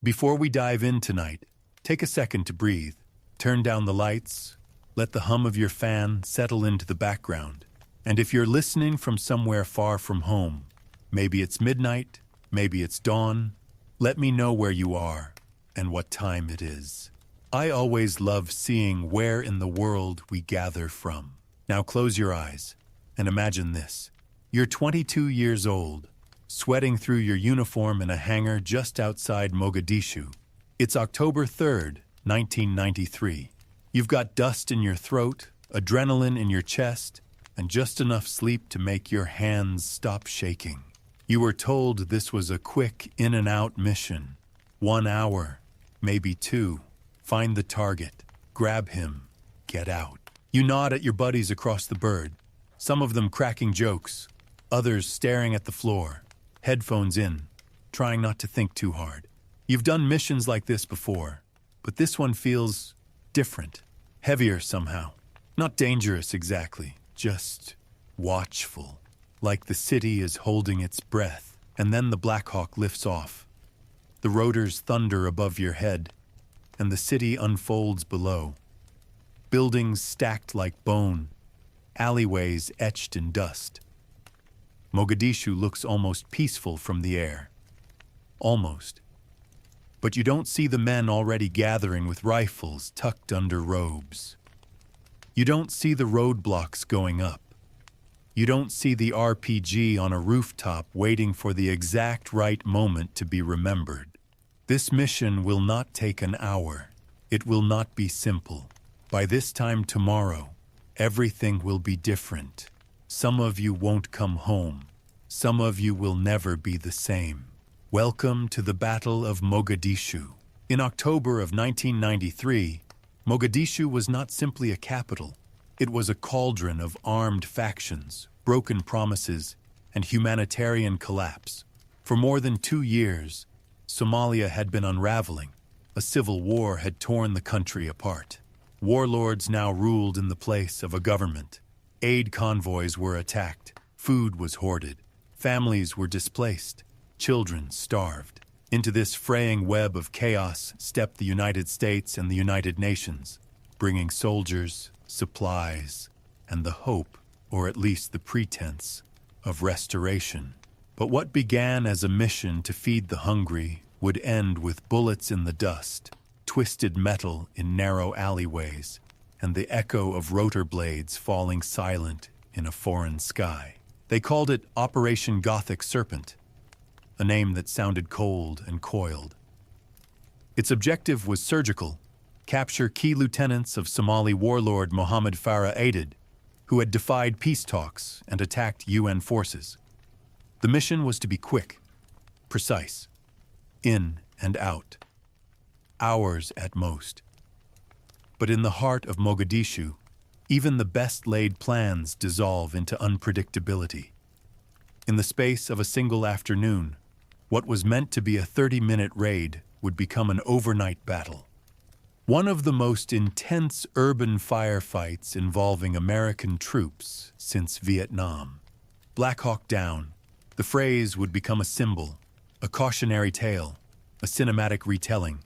Before we dive in tonight, take a second to breathe. Turn down the lights, let the hum of your fan settle into the background. And if you're listening from somewhere far from home, maybe it's midnight, maybe it's dawn, let me know where you are and what time it is. I always love seeing where in the world we gather from. Now close your eyes and imagine this. You're 22 years old, sweating through your uniform in a hangar just outside Mogadishu. It's October 3rd, 1993. You've got dust in your throat, adrenaline in your chest, and just enough sleep to make your hands stop shaking. You were told this was a quick in-and-out mission. 1 hour, maybe 2. Find the target, grab him, get out. You nod at your buddies across the bird, some of them cracking jokes, others staring at the floor, headphones in, trying not to think too hard. You've done missions like this before, but this one feels different, heavier somehow. Not dangerous exactly, just watchful, like the city is holding its breath. And then the Black Hawk lifts off. The rotors thunder above your head, and the city unfolds below. Buildings stacked like bone, alleyways etched in dust. Mogadishu looks almost peaceful from the air. Almost. But you don't see the men already gathering with rifles tucked under robes. You don't see the roadblocks going up. You don't see the RPG on a rooftop waiting for the exact right moment to be remembered. This mission will not take an hour. It will not be simple. By this time tomorrow, everything will be different. Some of you won't come home. Some of you will never be the same. Welcome to the Battle of Mogadishu. In October of 1993, Mogadishu was not simply a capital. It was a cauldron of armed factions, broken promises, and humanitarian collapse. For more than 2 years, Somalia had been unraveling. A civil war had torn the country apart. Warlords now ruled in the place of a government. Aid convoys were attacked. Food was hoarded. Families were displaced. Children starved. Into this fraying web of chaos stepped the United States and the United Nations, bringing soldiers, supplies, and the hope, or at least the pretense, of restoration. But what began as a mission to feed the hungry would end with bullets in the dust, twisted metal in narrow alleyways, and the echo of rotor blades falling silent in a foreign sky. They called it Operation Gothic Serpent, a name that sounded cold and coiled. Its objective was surgical: capture key lieutenants of Somali warlord Mohammed Farah Aidid, who had defied peace talks and attacked UN forces. The mission was to be quick, precise, in and out, hours at most. But in the heart of Mogadishu, even the best-laid plans dissolve into unpredictability. In the space of a single afternoon, what was meant to be a 30-minute raid would become an overnight battle. One of the most intense urban firefights involving American troops since Vietnam. Black Hawk Down, the phrase would become a symbol, a cautionary tale, a cinematic retelling,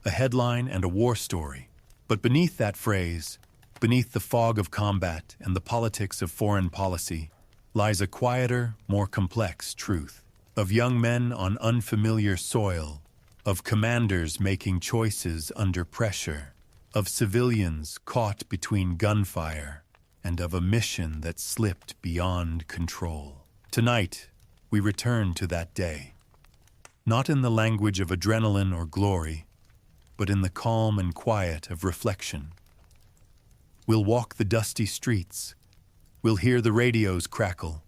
a headline and a war story. But beneath that phrase, beneath the fog of combat and the politics of foreign policy, lies a quieter, more complex truth. Of young men on unfamiliar soil, of commanders making choices under pressure, of civilians caught between gunfire, and of a mission that slipped beyond control. Tonight, we return to that day. Not in the language of adrenaline or glory, but in the calm and quiet of reflection. We'll walk the dusty streets. We'll hear the radios crackle.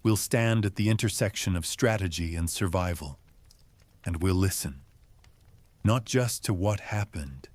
We'll stand at the intersection of strategy and survival. And we'll listen. Not just to what happened,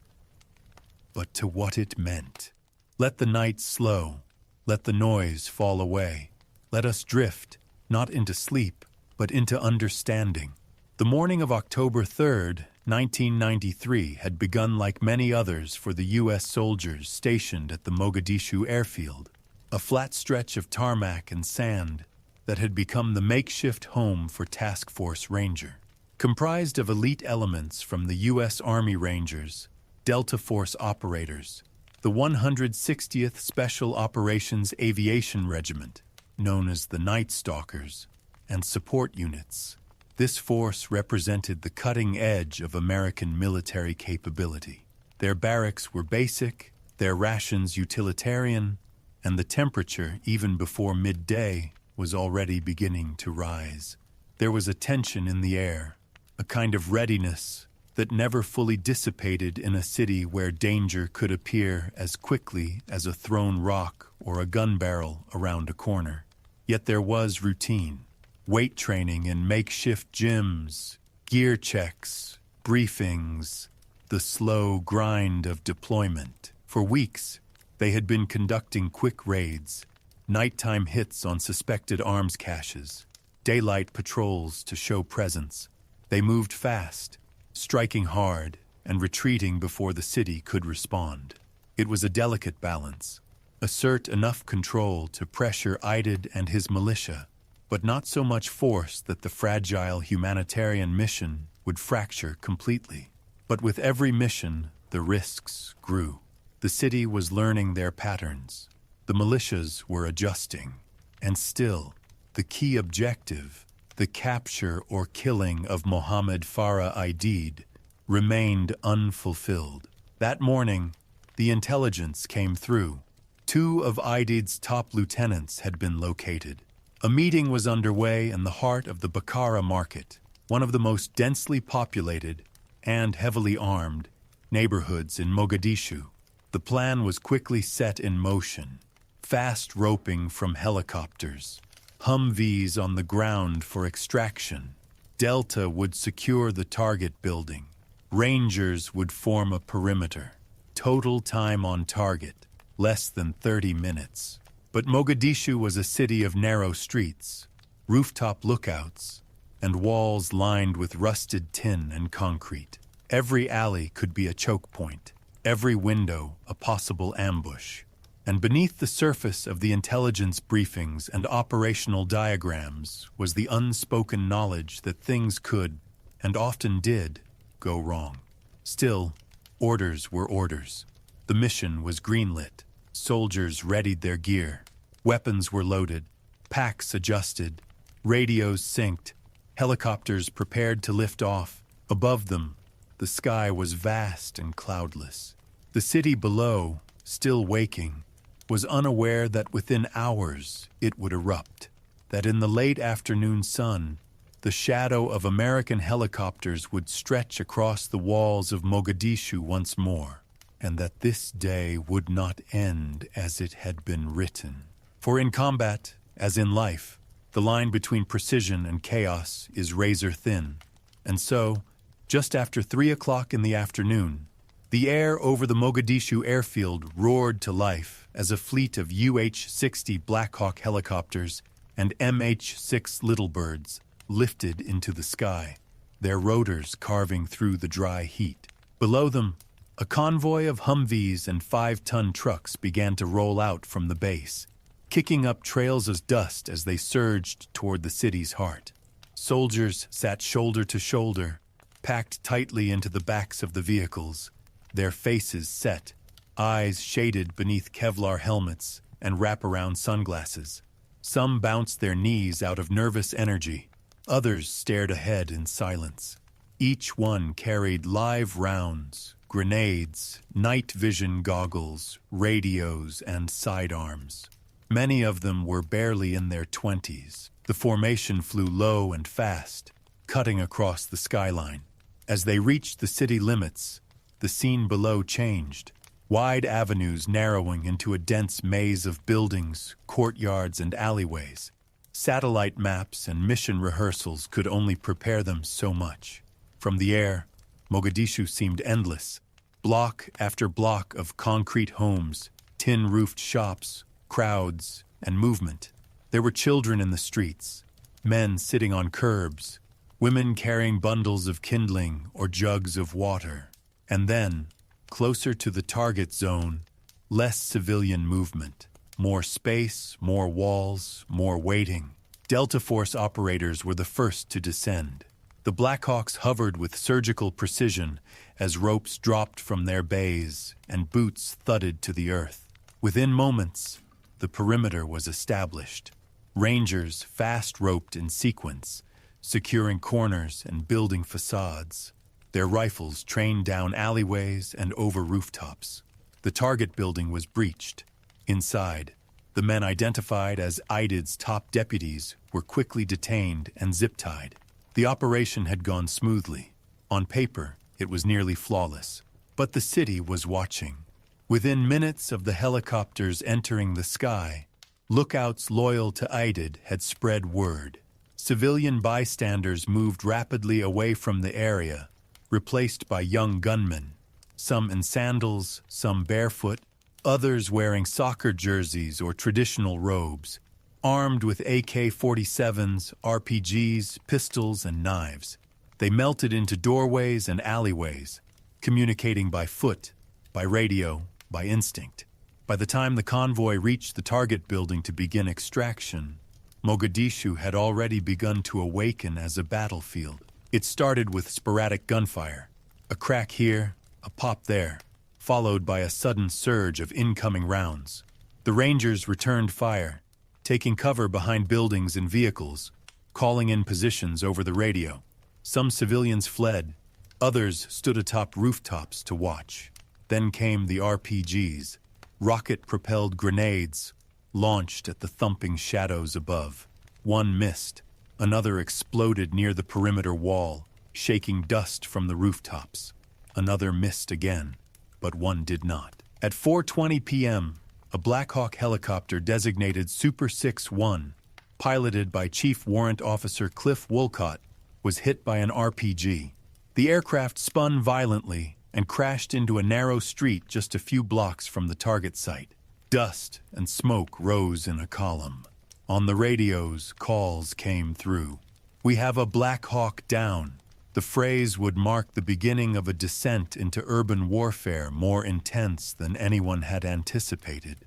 but to what it meant. Let the night slow. Let the noise fall away. Let us drift, not into sleep, but into understanding. The morning of October 3rd, 1993 had begun like many others for the U.S. soldiers stationed at the Mogadishu airfield, a flat stretch of tarmac and sand that had become the makeshift home for Task Force Ranger. Comprised of elite elements from the U.S. Army Rangers, Delta Force operators, the 160th Special Operations Aviation Regiment, known as the Night Stalkers, and support units. This force represented the cutting edge of American military capability. Their barracks were basic, their rations utilitarian, and the temperature, even before midday, was already beginning to rise. There was a tension in the air, a kind of readiness that never fully dissipated in a city where danger could appear as quickly as a thrown rock or a gun barrel around a corner. Yet there was routine, weight training in makeshift gyms, gear checks, briefings, the slow grind of deployment. For weeks, they had been conducting quick raids, nighttime hits on suspected arms caches, daylight patrols to show presence. They moved fast, striking hard and retreating before the city could respond. It was a delicate balance. Assert enough control to pressure Aidid and his militia, but not so much force that the fragile humanitarian mission would fracture completely. But with every mission, the risks grew. The city was learning their patterns. The militias were adjusting. And still, the key objective, the capture or killing of Mohammed Farah Aidid, remained unfulfilled. That morning, the intelligence came through. 2 of Aidid's top lieutenants had been located. A meeting was underway in the heart of the Bakara market, one of the most densely populated and heavily armed neighborhoods in Mogadishu. The plan was quickly set in motion. Fast roping from helicopters, Humvees on the ground for extraction. Delta would secure the target building. Rangers would form a perimeter. Total time on target, less than 30 minutes. But Mogadishu was a city of narrow streets, rooftop lookouts, and walls lined with rusted tin and concrete. Every alley could be a choke point, every window a possible ambush. And beneath the surface of the intelligence briefings and operational diagrams was the unspoken knowledge that things could, and often did, go wrong. Still, orders were orders. The mission was greenlit. Soldiers readied their gear. Weapons were loaded, packs adjusted, radios synced, helicopters prepared to lift off. Above them, the sky was vast and cloudless. The city below, still waking, was unaware that within hours it would erupt, that in the late afternoon sun, the shadow of American helicopters would stretch across the walls of Mogadishu once more, and that this day would not end as it had been written. For in combat, as in life, the line between precision and chaos is razor thin, and so, just after 3 o'clock in the afternoon, the air over the Mogadishu airfield roared to life as a fleet of UH-60 Black Hawk helicopters and MH-6 Little Birds lifted into the sky, their rotors carving through the dry heat. Below them, a convoy of Humvees and 5-ton trucks began to roll out from the base, kicking up trails of dust as they surged toward the city's heart. Soldiers sat shoulder to shoulder, packed tightly into the backs of the vehicles, their faces set, eyes shaded beneath Kevlar helmets and wraparound sunglasses. Some bounced their knees out of nervous energy. Others stared ahead in silence. Each one carried live rounds, grenades, night vision goggles, radios, and sidearms. Many of them were barely in their 20s. The formation flew low and fast, cutting across the skyline. As they reached the city limits, the scene below changed, wide avenues narrowing into a dense maze of buildings, courtyards, and alleyways. Satellite maps and mission rehearsals could only prepare them so much. From the air, Mogadishu seemed endless. Block after block of concrete homes, tin-roofed shops, crowds, and movement. There were children in the streets, men sitting on curbs, women carrying bundles of kindling or jugs of water. And then, closer to the target zone, less civilian movement. More space, more walls, more waiting. Delta Force operators were the first to descend. The Blackhawks hovered with surgical precision as ropes dropped from their bays and boots thudded to the earth. Within moments, the perimeter was established. Rangers fast-roped in sequence, securing corners and building facades. Their rifles trained down alleyways and over rooftops. The target building was breached. Inside, the men identified as IDID's top deputies were quickly detained and zip-tied. The operation had gone smoothly. On paper, it was nearly flawless. But the city was watching. Within minutes of the helicopters entering the sky, lookouts loyal to IDID had spread word. Civilian bystanders moved rapidly away from the area, replaced by young gunmen, some in sandals, some barefoot, others wearing soccer jerseys or traditional robes, armed with AK-47s, RPGs, pistols, and knives. They melted into doorways and alleyways, communicating by foot, by radio, by instinct. By the time the convoy reached the target building to begin extraction, Mogadishu had already begun to awaken as a battlefield. It started with sporadic gunfire, a crack here, a pop there, followed by a sudden surge of incoming rounds. The Rangers returned fire, taking cover behind buildings and vehicles, calling in positions over the radio. Some civilians fled, others stood atop rooftops to watch. Then came the RPGs, rocket-propelled grenades, launched at the thumping shadows above. One missed. Another exploded near the perimeter wall, shaking dust from the rooftops. Another missed again, but one did not. At 4:20 p.m., a Black Hawk helicopter designated Super 6-1, piloted by Chief Warrant Officer Cliff Wolcott, was hit by an RPG. The aircraft spun violently and crashed into a narrow street just a few blocks from the target site. Dust and smoke rose in a column. On the radios, calls came through. "We have a Black Hawk down." The phrase would mark the beginning of a descent into urban warfare more intense than anyone had anticipated.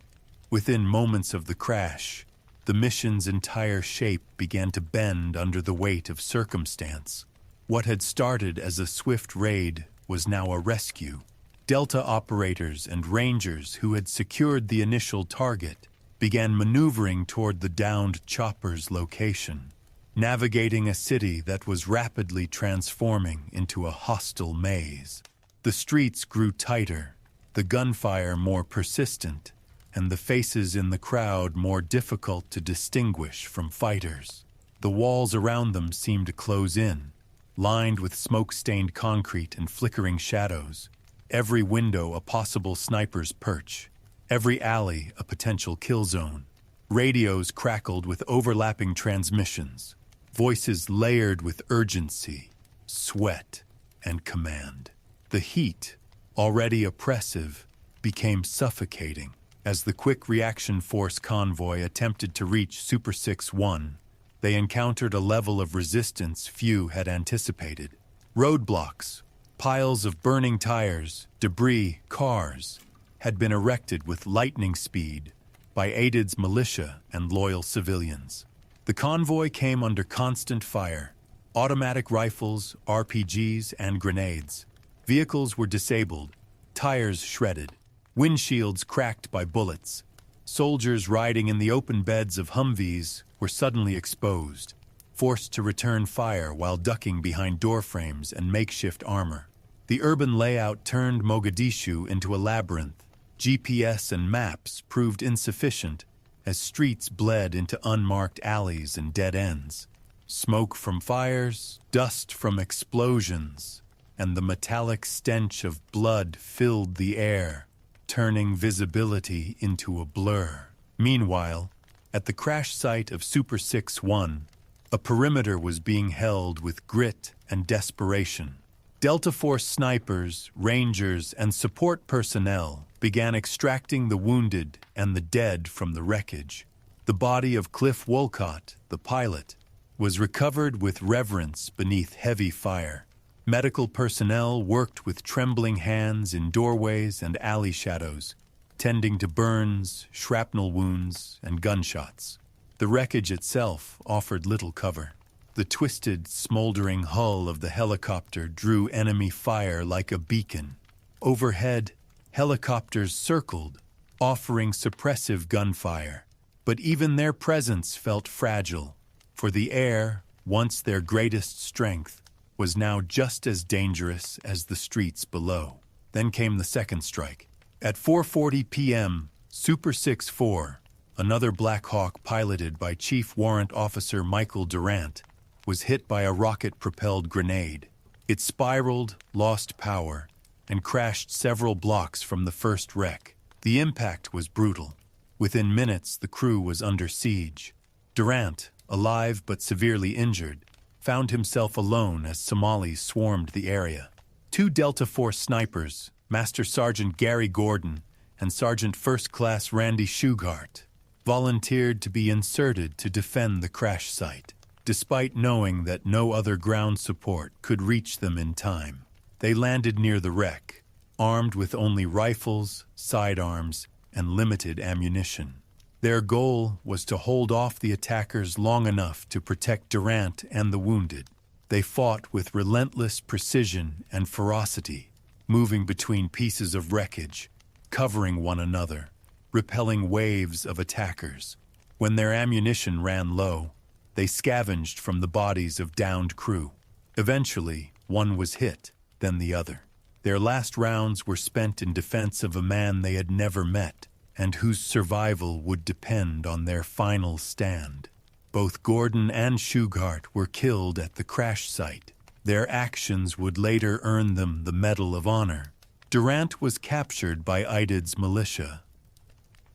Within moments of the crash, the mission's entire shape began to bend under the weight of circumstance. What had started as a swift raid was now a rescue. Delta operators and Rangers who had secured the initial target began maneuvering toward the downed chopper's location, navigating a city that was rapidly transforming into a hostile maze. The streets grew tighter, the gunfire more persistent, and the faces in the crowd more difficult to distinguish from fighters. The walls around them seemed to close in, lined with smoke-stained concrete and flickering shadows. Every window a possible sniper's perch, every alley a potential kill zone. Radios crackled with overlapping transmissions, voices layered with urgency, sweat, and command. The heat, already oppressive, became suffocating as the Quick Reaction Force convoy attempted to reach Super 6-1. They encountered a level of resistance few had anticipated. Roadblocks, piles of burning tires, debris, cars, had been erected with lightning speed by IDID's militia and loyal civilians. The convoy came under constant fire, automatic rifles, RPGs, and grenades. Vehicles were disabled, tires shredded, windshields cracked by bullets. Soldiers riding in the open beds of Humvees were suddenly exposed, forced to return fire while ducking behind doorframes and makeshift armor. The urban layout turned Mogadishu into a labyrinth. GPS and maps proved insufficient as streets bled into unmarked alleys and dead ends. Smoke from fires, dust from explosions, and the metallic stench of blood filled the air, turning visibility into a blur. Meanwhile, at the crash site of Super 6-1, a perimeter was being held with grit and desperation. Delta Force snipers, Rangers, and support personnel began extracting the wounded and the dead from the wreckage. The body of Cliff Wolcott, the pilot, was recovered with reverence beneath heavy fire. Medical personnel worked with trembling hands in doorways and alley shadows, tending to burns, shrapnel wounds, and gunshots. The wreckage itself offered little cover. The twisted, smoldering hull of the helicopter drew enemy fire like a beacon. Overhead, helicopters circled, offering suppressive gunfire. But even their presence felt fragile, for the air, once their greatest strength, was now just as dangerous as the streets below. Then came the second strike. At 4:40 p.m., Super 6-4, another Black Hawk piloted by Chief Warrant Officer Michael Durant, was hit by a rocket-propelled grenade. It spiraled, lost power, and crashed several blocks from the first wreck. The impact was brutal. Within minutes, the crew was under siege. Durant, alive but severely injured, found himself alone as Somalis swarmed the area. Two Delta Force snipers, Master Sergeant Gary Gordon and Sergeant First Class Randy Shugart, volunteered to be inserted to defend the crash site. Despite knowing that no other ground support could reach them in time, they landed near the wreck, armed with only rifles, sidearms, and limited ammunition. Their goal was to hold off the attackers long enough to protect Durant and the wounded. They fought with relentless precision and ferocity, moving between pieces of wreckage, covering one another, repelling waves of attackers. When their ammunition ran low, they scavenged from the bodies of downed crew. Eventually, one was hit, then the other. Their last rounds were spent in defense of a man they had never met, and whose survival would depend on their final stand. Both Gordon and Shugart were killed at the crash site. Their actions would later earn them the Medal of Honor. Durant was captured by IDID's militia.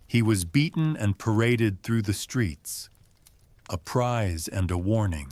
He was beaten and paraded through the streets, a prize and a warning.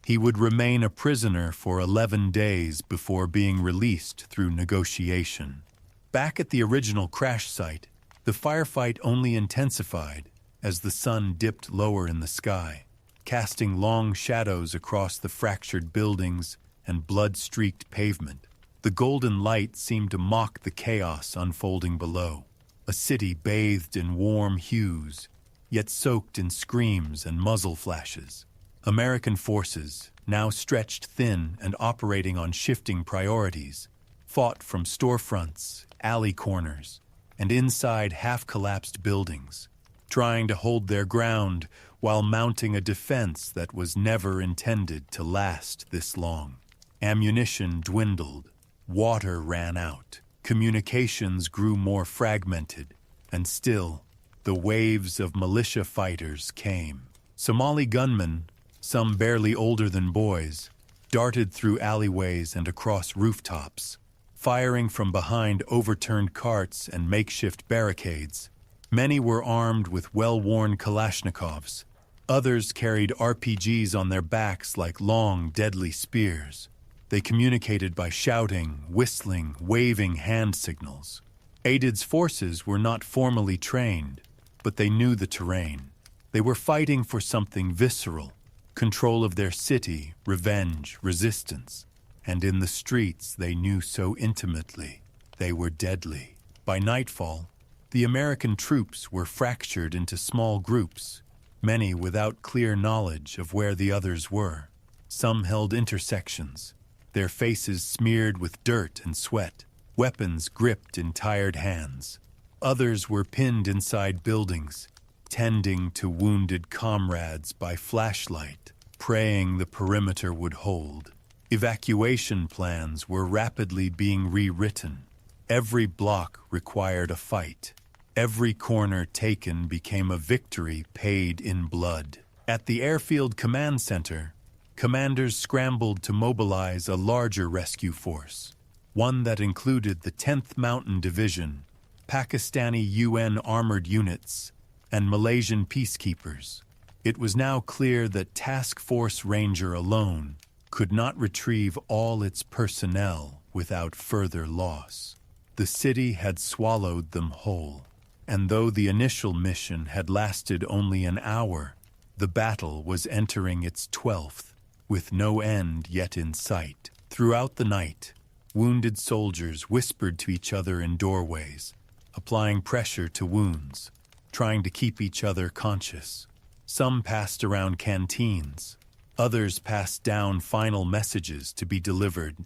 He would remain a prisoner for 11 days before being released through negotiation. Back at the original crash site, the firefight only intensified as the sun dipped lower in the sky, casting long shadows across the fractured buildings and blood-streaked pavement. The golden light seemed to mock the chaos unfolding below, a city bathed in warm hues, yet soaked in screams and muzzle flashes. American forces, now stretched thin and operating on shifting priorities, fought from storefronts, alley corners, and inside half-collapsed buildings, trying to hold their ground while mounting a defense that was never intended to last this long. Ammunition dwindled, water ran out, communications grew more fragmented, and still, the waves of militia fighters came. Somali gunmen, some barely older than boys, darted through alleyways and across rooftops, firing from behind overturned carts and makeshift barricades. Many were armed with well-worn Kalashnikovs. Others carried RPGs on their backs like long, deadly spears. They communicated by shouting, whistling, waving hand signals. IDID's forces were not formally trained, but they knew the terrain. They were fighting for something visceral, control of their city, revenge, resistance. And in the streets they knew so intimately, they were deadly. By nightfall, the American troops were fractured into small groups, many without clear knowledge of where the others were. Some held intersections, their faces smeared with dirt and sweat, weapons gripped in tired hands. Others were pinned inside buildings, tending to wounded comrades by flashlight, praying the perimeter would hold. Evacuation plans were rapidly being rewritten. Every block required a fight. Every corner taken became a victory paid in blood. At the Airfield Command Center, commanders scrambled to mobilize a larger rescue force, one that included the 10th Mountain Division, Pakistani UN armored units, and Malaysian peacekeepers. It was now clear that Task Force Ranger alone could not retrieve all its personnel without further loss. The city had swallowed them whole, and though the initial mission had lasted only an hour, the battle was entering its 12th, with no end yet in sight. Throughout the night, wounded soldiers whispered to each other in doorways, applying pressure to wounds, trying to keep each other conscious. Some passed around canteens, Others passed down final messages to be delivered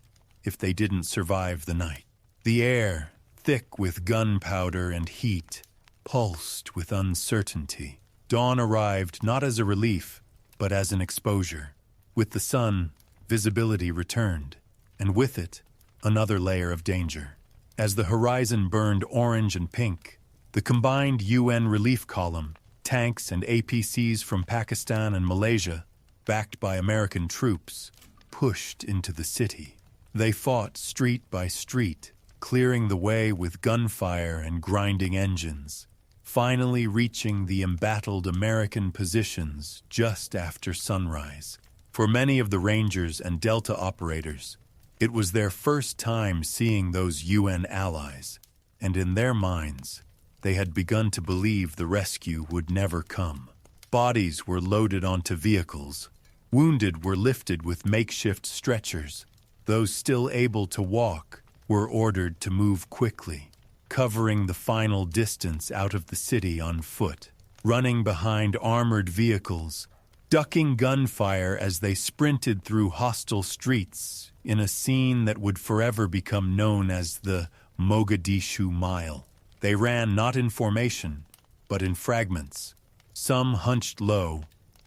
if they didn't survive the night. The air, thick with gunpowder and heat, pulsed with uncertainty. Dawn arrived not as a relief, but as an exposure. With the sun, visibility returned, and with it, another layer of danger. As the horizon burned orange and pink, the combined UN relief column, tanks and APCs from Pakistan and Malaysia, backed by American troops, pushed into the city. They fought street by street, clearing the way with gunfire and grinding engines, finally reaching the embattled American positions just after sunrise. For many of the Rangers and Delta operators, it was their first time seeing those UN allies, and in their minds, they had begun to believe the rescue would never come. Bodies were loaded onto vehicles. Wounded were lifted with makeshift stretchers. Those still able to walk were ordered to move quickly, covering the final distance out of the city on foot, running behind armored vehicles, ducking gunfire as they sprinted through hostile streets in a scene that would forever become known as the Mogadishu Mile. They ran not in formation, but in fragments, some hunched low,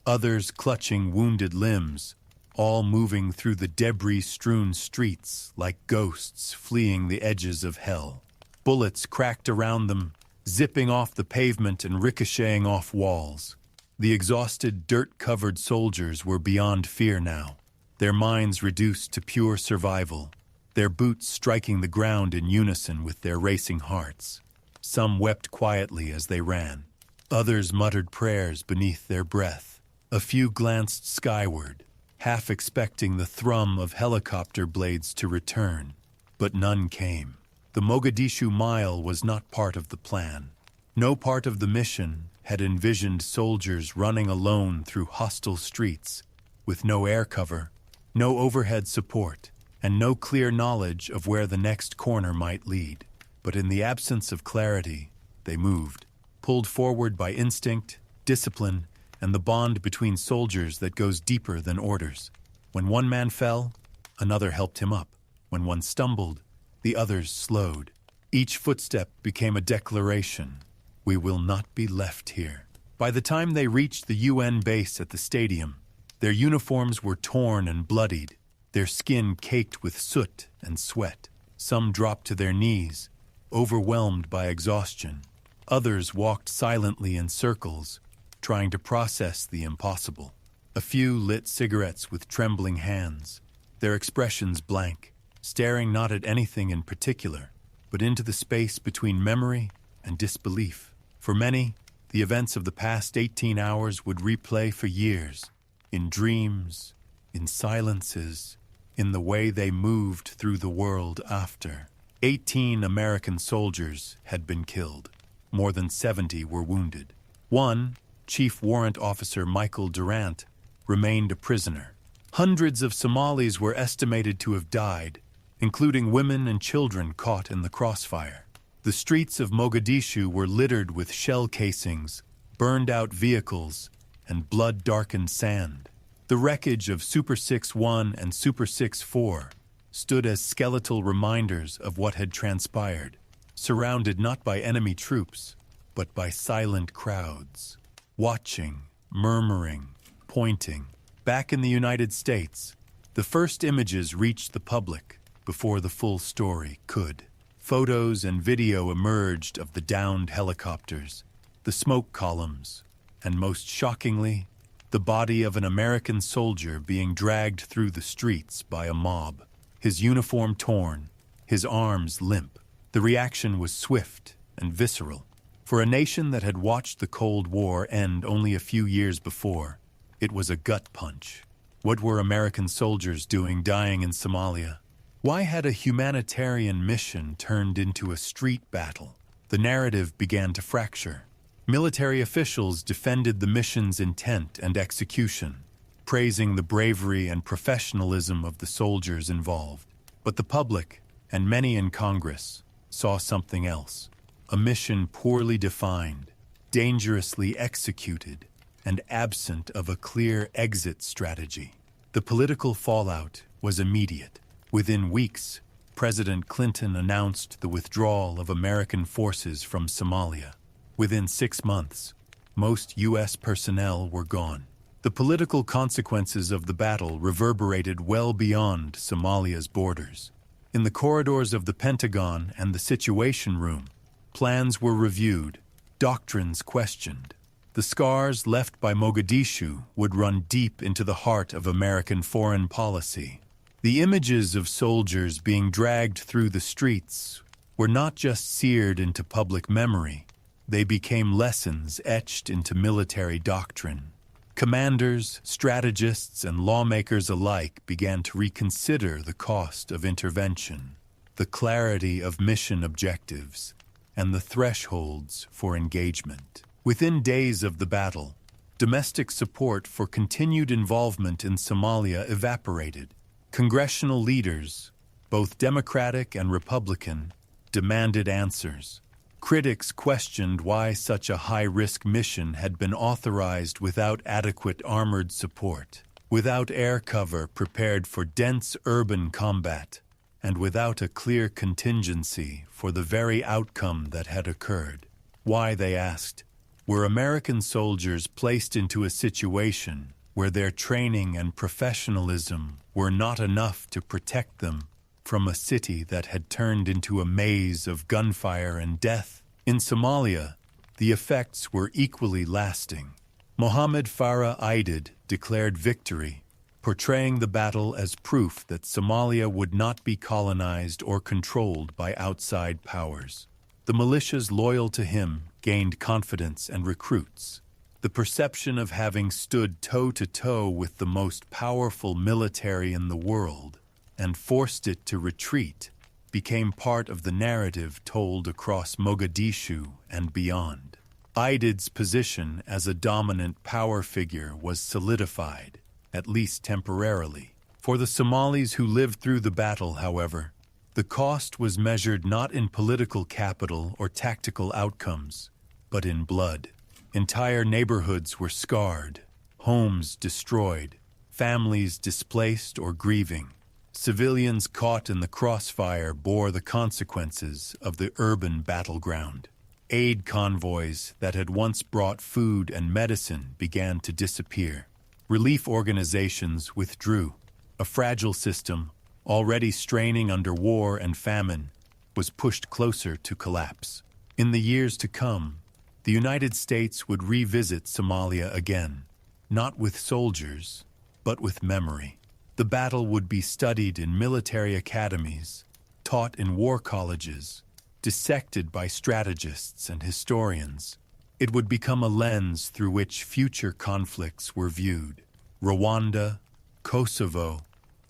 others clutching wounded limbs, all moving through the debris-strewn streets like ghosts fleeing the edges of hell. Bullets cracked around them, zipping off the pavement and ricocheting off walls. The exhausted, dirt-covered soldiers were beyond fear now, their minds reduced to pure survival, their boots striking the ground in unison with their racing hearts. Some wept quietly as they ran. Others muttered prayers beneath their breath. A few glanced skyward, half expecting the thrum of helicopter blades to return, but none came. The Mogadishu Mile was not part of the plan. No part of the mission had envisioned soldiers running alone through hostile streets, with no air cover, no overhead support, and no clear knowledge of where the next corner might lead. But in the absence of clarity, they moved, pulled forward by instinct, discipline, and the bond between soldiers that goes deeper than orders. When one man fell, another helped him up. When one stumbled, the others slowed. Each footstep became a declaration. We will not be left here. By the time they reached the UN base at the stadium, their uniforms were torn and bloodied, their skin caked with soot and sweat. Some dropped to their knees, overwhelmed by exhaustion. Others walked silently in circles, trying to process the impossible. A few lit cigarettes with trembling hands, their expressions blank, staring not at anything in particular, but into the space between memory and disbelief. For many, the events of the past 18 hours would replay for years, in dreams, in silences, in the way they moved through the world after. 18 American soldiers had been killed. More than 70 were wounded. One, Chief Warrant Officer Michael Durant, remained a prisoner. Hundreds of Somalis were estimated to have died, including women and children caught in the crossfire. The streets of Mogadishu were littered with shell casings, burned-out vehicles, and blood-darkened sand. The wreckage of Super 6-1 and Super 6-4 stood as skeletal reminders of what had transpired, surrounded not by enemy troops, but by silent crowds, watching, murmuring, pointing. Back in the United States, the first images reached the public before the full story could. Photos and video emerged of the downed helicopters, the smoke columns, and most shockingly, the body of an American soldier being dragged through the streets by a mob, his uniform torn, his arms limp. The reaction was swift and visceral. For a nation that had watched the Cold War end only a few years before, it was a gut punch. What were American soldiers doing dying in Somalia? Why had a humanitarian mission turned into a street battle? The narrative began to fracture. Military officials defended the mission's intent and execution, praising the bravery and professionalism of the soldiers involved. But the public, and many in Congress, saw something else. A mission poorly defined, dangerously executed, and absent of a clear exit strategy. The political fallout was immediate. Within weeks, President Clinton announced the withdrawal of American forces from Somalia. Within 6 months, most U.S. personnel were gone. The political consequences of the battle reverberated well beyond Somalia's borders. In the corridors of the Pentagon and the Situation Room, plans were reviewed, doctrines questioned. The scars left by Mogadishu would run deep into the heart of American foreign policy. The images of soldiers being dragged through the streets were not just seared into public memory, they became lessons etched into military doctrine. Commanders, strategists, and lawmakers alike began to reconsider the cost of intervention, the clarity of mission objectives, and the thresholds for engagement. Within days of the battle, domestic support for continued involvement in Somalia evaporated. Congressional leaders, both Democratic and Republican, demanded answers. Critics questioned why such a high-risk mission had been authorized without adequate armored support, without air cover prepared for dense urban combat, and without a clear contingency for the very outcome that had occurred. Why, they asked, were American soldiers placed into a situation where their training and professionalism were not enough to protect them from a city that had turned into a maze of gunfire and death? In Somalia, the effects were equally lasting. Mohammed Farah Aidid declared victory, portraying the battle as proof that Somalia would not be colonized or controlled by outside powers. The militias loyal to him gained confidence and recruits. The perception of having stood toe-to-toe with the most powerful military in the world and forced it to retreat became part of the narrative told across Mogadishu and beyond. Aidid's position as a dominant power figure was solidified, at least temporarily. For the Somalis who lived through the battle, however, the cost was measured not in political capital or tactical outcomes, but in blood. Entire neighborhoods were scarred, homes destroyed, families displaced or grieving. Civilians caught in the crossfire bore the consequences of the urban battleground. Aid convoys that had once brought food and medicine began to disappear. Relief organizations withdrew. A fragile system, already straining under war and famine, was pushed closer to collapse. In the years to come, the United States would revisit Somalia again, not with soldiers, but with memory. The battle would be studied in military academies, taught in war colleges, dissected by strategists and historians. It would become a lens through which future conflicts were viewed. Rwanda, Kosovo,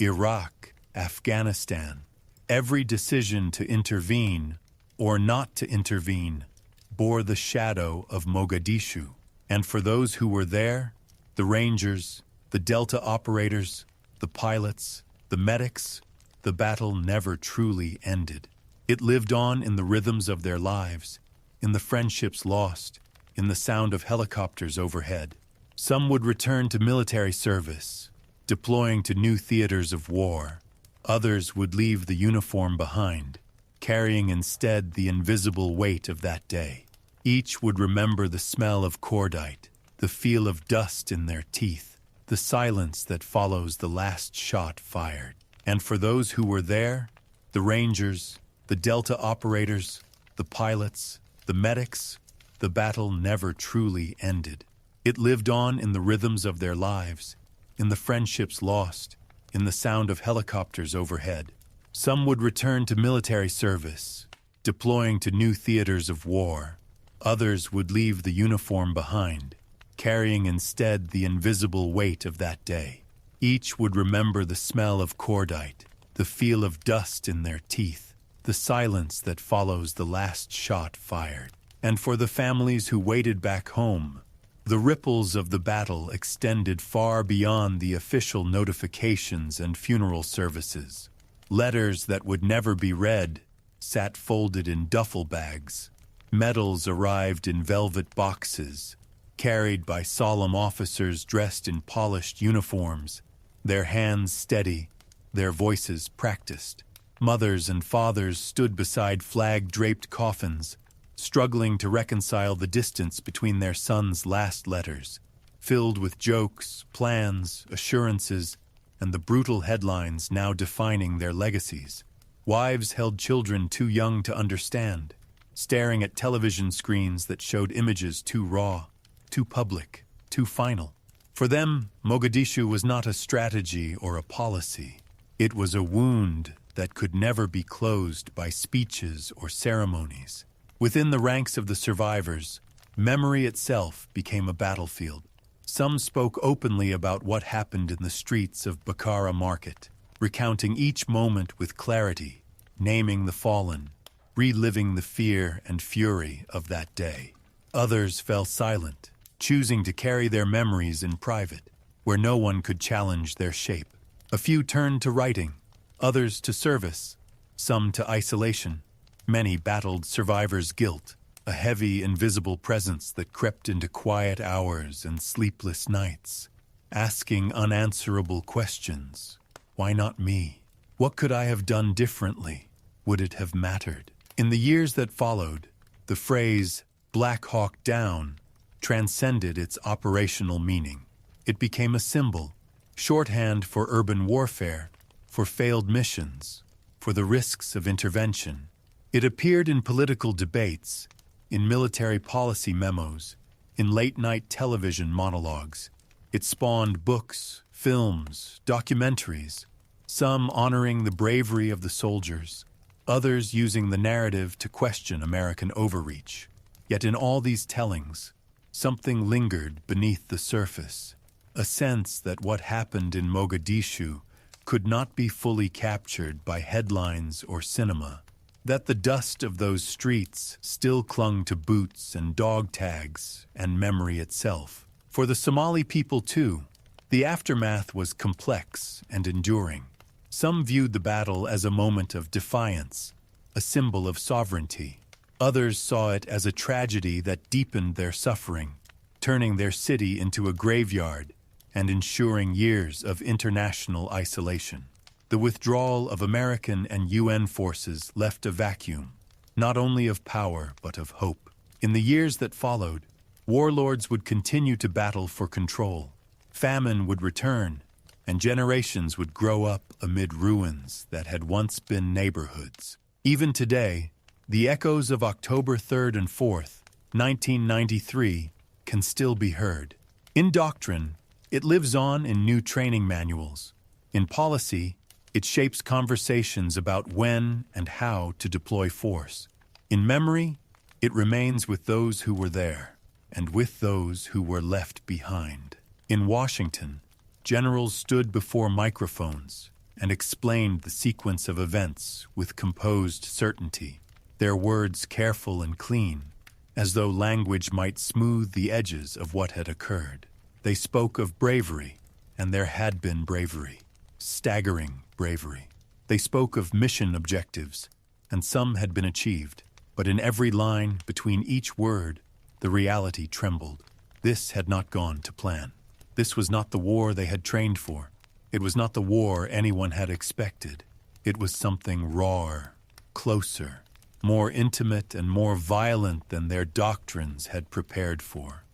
Iraq, Afghanistan. Every decision to intervene or not to intervene bore the shadow of Mogadishu. And for those who were there, the Rangers, the Delta operators, the pilots, the medics, the battle never truly ended. It lived on in the rhythms of their lives, in the friendships lost, in the sound of helicopters overhead. Some would return to military service, deploying to new theaters of war. Others would leave the uniform behind, carrying instead the invisible weight of that day. Each would remember the smell of cordite, the feel of dust in their teeth, the silence that follows the last shot fired. And for those who were there, the Rangers, the Delta operators, the pilots, the medics, the battle never truly ended. It lived on in the rhythms of their lives, in the friendships lost, in the sound of helicopters overhead. Some would return to military service, deploying to new theaters of war. Others would leave the uniform behind, carrying instead the invisible weight of that day. Each would remember the smell of cordite, the feel of dust in their teeth, the silence that follows the last shot fired. And for the families who waited back home, the ripples of the battle extended far beyond the official notifications and funeral services. Letters that would never be read sat folded in duffel bags. Medals arrived in velvet boxes. carried by solemn officers dressed in polished uniforms, their hands steady, their voices practiced. Mothers and fathers stood beside flag-draped coffins, struggling to reconcile the distance between their sons' last letters, filled with jokes, plans, assurances, and the brutal headlines now defining their legacies. Wives held children too young to understand, staring at television screens that showed images too raw, too public, too final. For them, Mogadishu was not a strategy or a policy. It was a wound that could never be closed by speeches or ceremonies. Within the ranks of the survivors, memory itself became a battlefield. Some spoke openly about what happened in the streets of Bakara Market, recounting each moment with clarity, naming the fallen, reliving the fear and fury of that day. Others fell silent, choosing to carry their memories in private, where no one could challenge their shape. A few turned to writing, others to service, some to isolation. Many battled survivors' guilt, a heavy, invisible presence that crept into quiet hours and sleepless nights, asking unanswerable questions. Why not me? What could I have done differently? Would it have mattered? In the years that followed, the phrase, "Black Hawk Down," transcended its operational meaning. It became a symbol, shorthand for urban warfare, for failed missions, for the risks of intervention. It appeared in political debates, in military policy memos, in late-night television monologues. It spawned books, films, documentaries, some honoring the bravery of the soldiers, others using the narrative to question American overreach. Yet in all these tellings, something lingered beneath the surface, a sense that what happened in Mogadishu could not be fully captured by headlines or cinema, that the dust of those streets still clung to boots and dog tags and memory itself. For the Somali people, too, the aftermath was complex and enduring. Some viewed the battle as a moment of defiance, a symbol of sovereignty. Others saw it as a tragedy that deepened their suffering, turning their city into a graveyard and ensuring years of international isolation. The withdrawal of American and UN forces left a vacuum, not only of power but of hope. In the years that followed, warlords would continue to battle for control. Famine would return, and generations would grow up amid ruins that had once been neighborhoods. Even today, the echoes of October 3rd and 4th, 1993, can still be heard. In doctrine, it lives on in new training manuals. In policy, it shapes conversations about when and how to deploy force. In memory, it remains with those who were there and with those who were left behind. In Washington, generals stood before microphones and explained the sequence of events with composed certainty, their words careful and clean, as though language might smooth the edges of what had occurred. They spoke of bravery, and there had been bravery, staggering bravery. They spoke of mission objectives, and some had been achieved, but in every line, between each word, the reality trembled. This had not gone to plan. This was not the war they had trained for. It was not the war anyone had expected. It was something rawer, closer, more intimate and more violent than their doctrines had prepared for.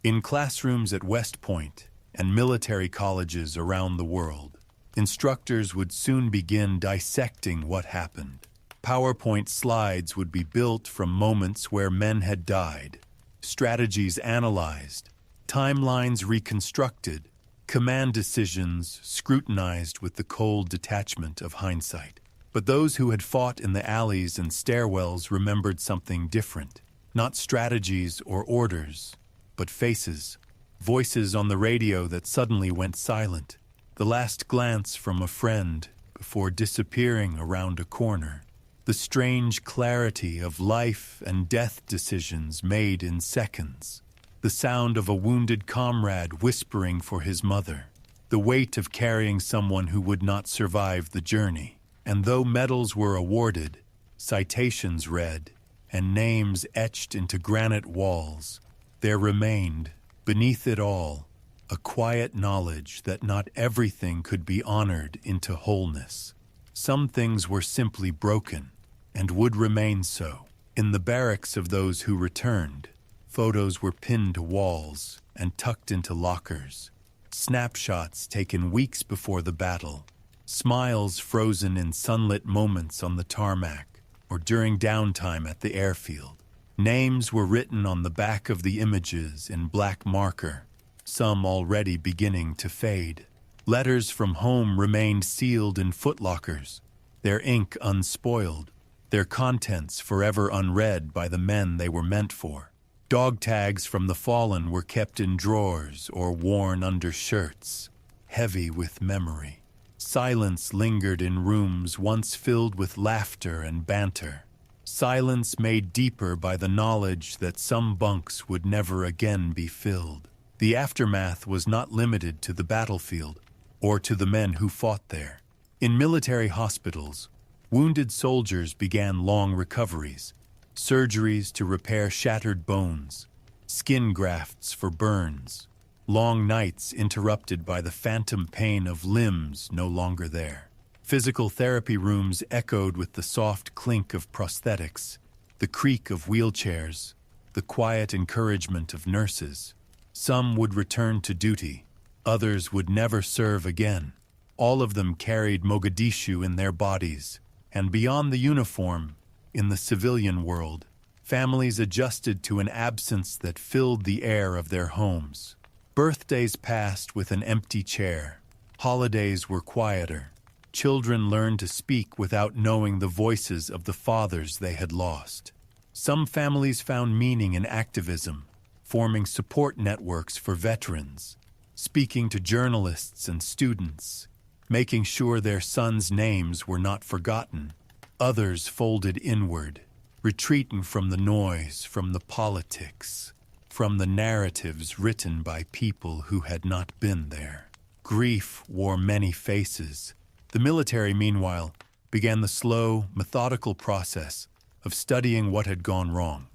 In classrooms at West Point and military colleges around the world, instructors would soon begin dissecting what happened. PowerPoint slides would be built from moments where men had died, strategies analyzed, timelines reconstructed, command decisions scrutinized with the cold detachment of hindsight. But those who had fought in the alleys and stairwells remembered something different. Not strategies or orders, but faces, voices on the radio that suddenly went silent, the last glance from a friend before disappearing around a corner, the strange clarity of life and death decisions made in seconds, the sound of a wounded comrade whispering for his mother, the weight of carrying someone who would not survive the journey. And though medals were awarded, citations read, and names etched into granite walls, there remained, Beneath it all, a quiet knowledge that not everything could be honored into wholeness. Some things were simply broken, and would remain so. In the barracks of those who returned, photos were pinned to walls and tucked into lockers. Snapshots taken weeks before the battle, smiles frozen in sunlit moments on the tarmac or during downtime at the airfield. Names were written on the back of the images in black marker, some already beginning to fade. Letters from home remained sealed in footlockers, their ink unspoiled, their contents forever unread by the men they were meant for. Dog tags from the fallen were kept in drawers or worn under shirts, heavy with memory. Silence lingered in rooms once filled with laughter and banter. Silence made deeper by the knowledge that some bunks would never again be filled. The aftermath was not limited to the battlefield or to the men who fought there. In military hospitals, wounded soldiers began long recoveries, surgeries to repair shattered bones, skin grafts for burns, long nights interrupted by the phantom pain of limbs no longer there. Physical therapy rooms echoed with the soft clink of prosthetics, the creak of wheelchairs, the quiet encouragement of nurses. Some would return to duty, others would never serve again. All of them carried Mogadishu in their bodies, and beyond the uniform, in the civilian world, families adjusted to an absence that filled the air of their homes. Birthdays passed with an empty chair. Holidays were quieter. Children learned to speak without knowing the voices of the fathers they had lost. Some families found meaning in activism, forming support networks for veterans, speaking to journalists and students, making sure their sons' names were not forgotten. Others folded inward, retreating from the noise, from the politics, from the narratives written by people who had not been there. Grief wore many faces. The military, meanwhile, began the slow, methodical process of studying what had gone wrong.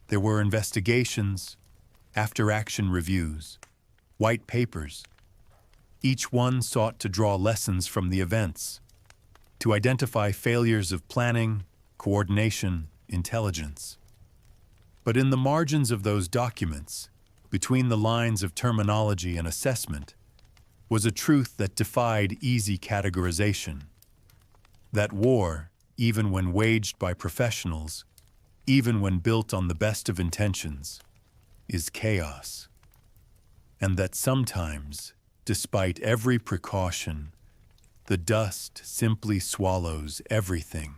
There were investigations, after-action reviews, white papers. Each one sought to draw lessons from the events, to identify failures of planning, coordination, intelligence. But in the margins of those documents, between the lines of terminology and assessment, was a truth that defied easy categorization. That war, even when waged by professionals, even when built on the best of intentions, is chaos. And that sometimes, despite every precaution, the dust simply swallows everything.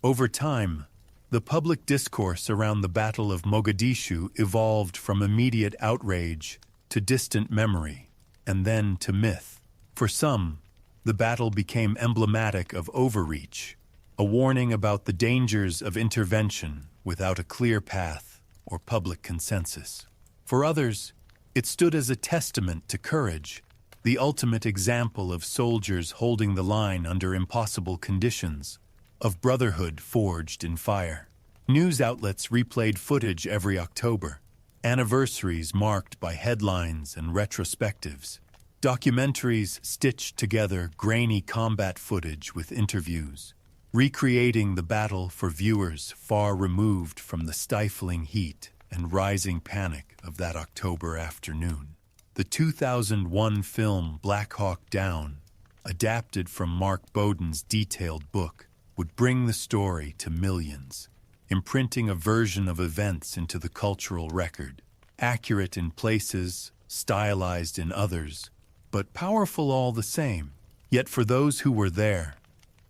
Over time, the public discourse around the Battle of Mogadishu evolved from immediate outrage to distant memory, and then to myth. For some, the battle became emblematic of overreach, a warning about the dangers of intervention without a clear path or public consensus. For others, it stood as a testament to courage, the ultimate example of soldiers holding the line under impossible conditions, of brotherhood forged in fire. News outlets replayed footage every October, anniversaries marked by headlines and retrospectives. Documentaries stitched together grainy combat footage with interviews, recreating the battle for viewers far removed from the stifling heat and rising panic of that October afternoon. The 2001 film Black Hawk Down, adapted from Mark Bowden's detailed book, would bring the story to millions, imprinting a version of events into the cultural record, accurate in places, stylized in others, but powerful all the same. Yet for those who were there,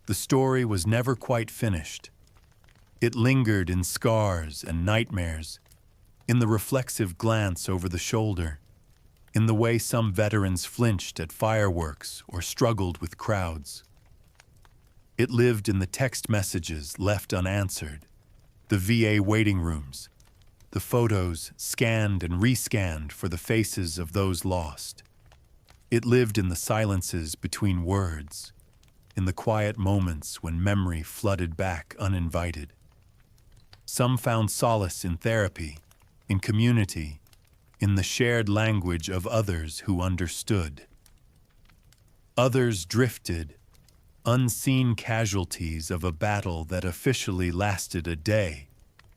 the story was never quite finished. It lingered in scars and nightmares, in the reflexive glance over the shoulder, in the way some veterans flinched at fireworks or struggled with crowds. It lived in the text messages left unanswered, the VA waiting rooms, the photos scanned and rescanned for the faces of those lost. It lived in the silences between words, in the quiet moments when memory flooded back uninvited. Some found solace in therapy, in community, in the shared language of others who understood. Others drifted, unseen casualties of a battle that officially lasted a day,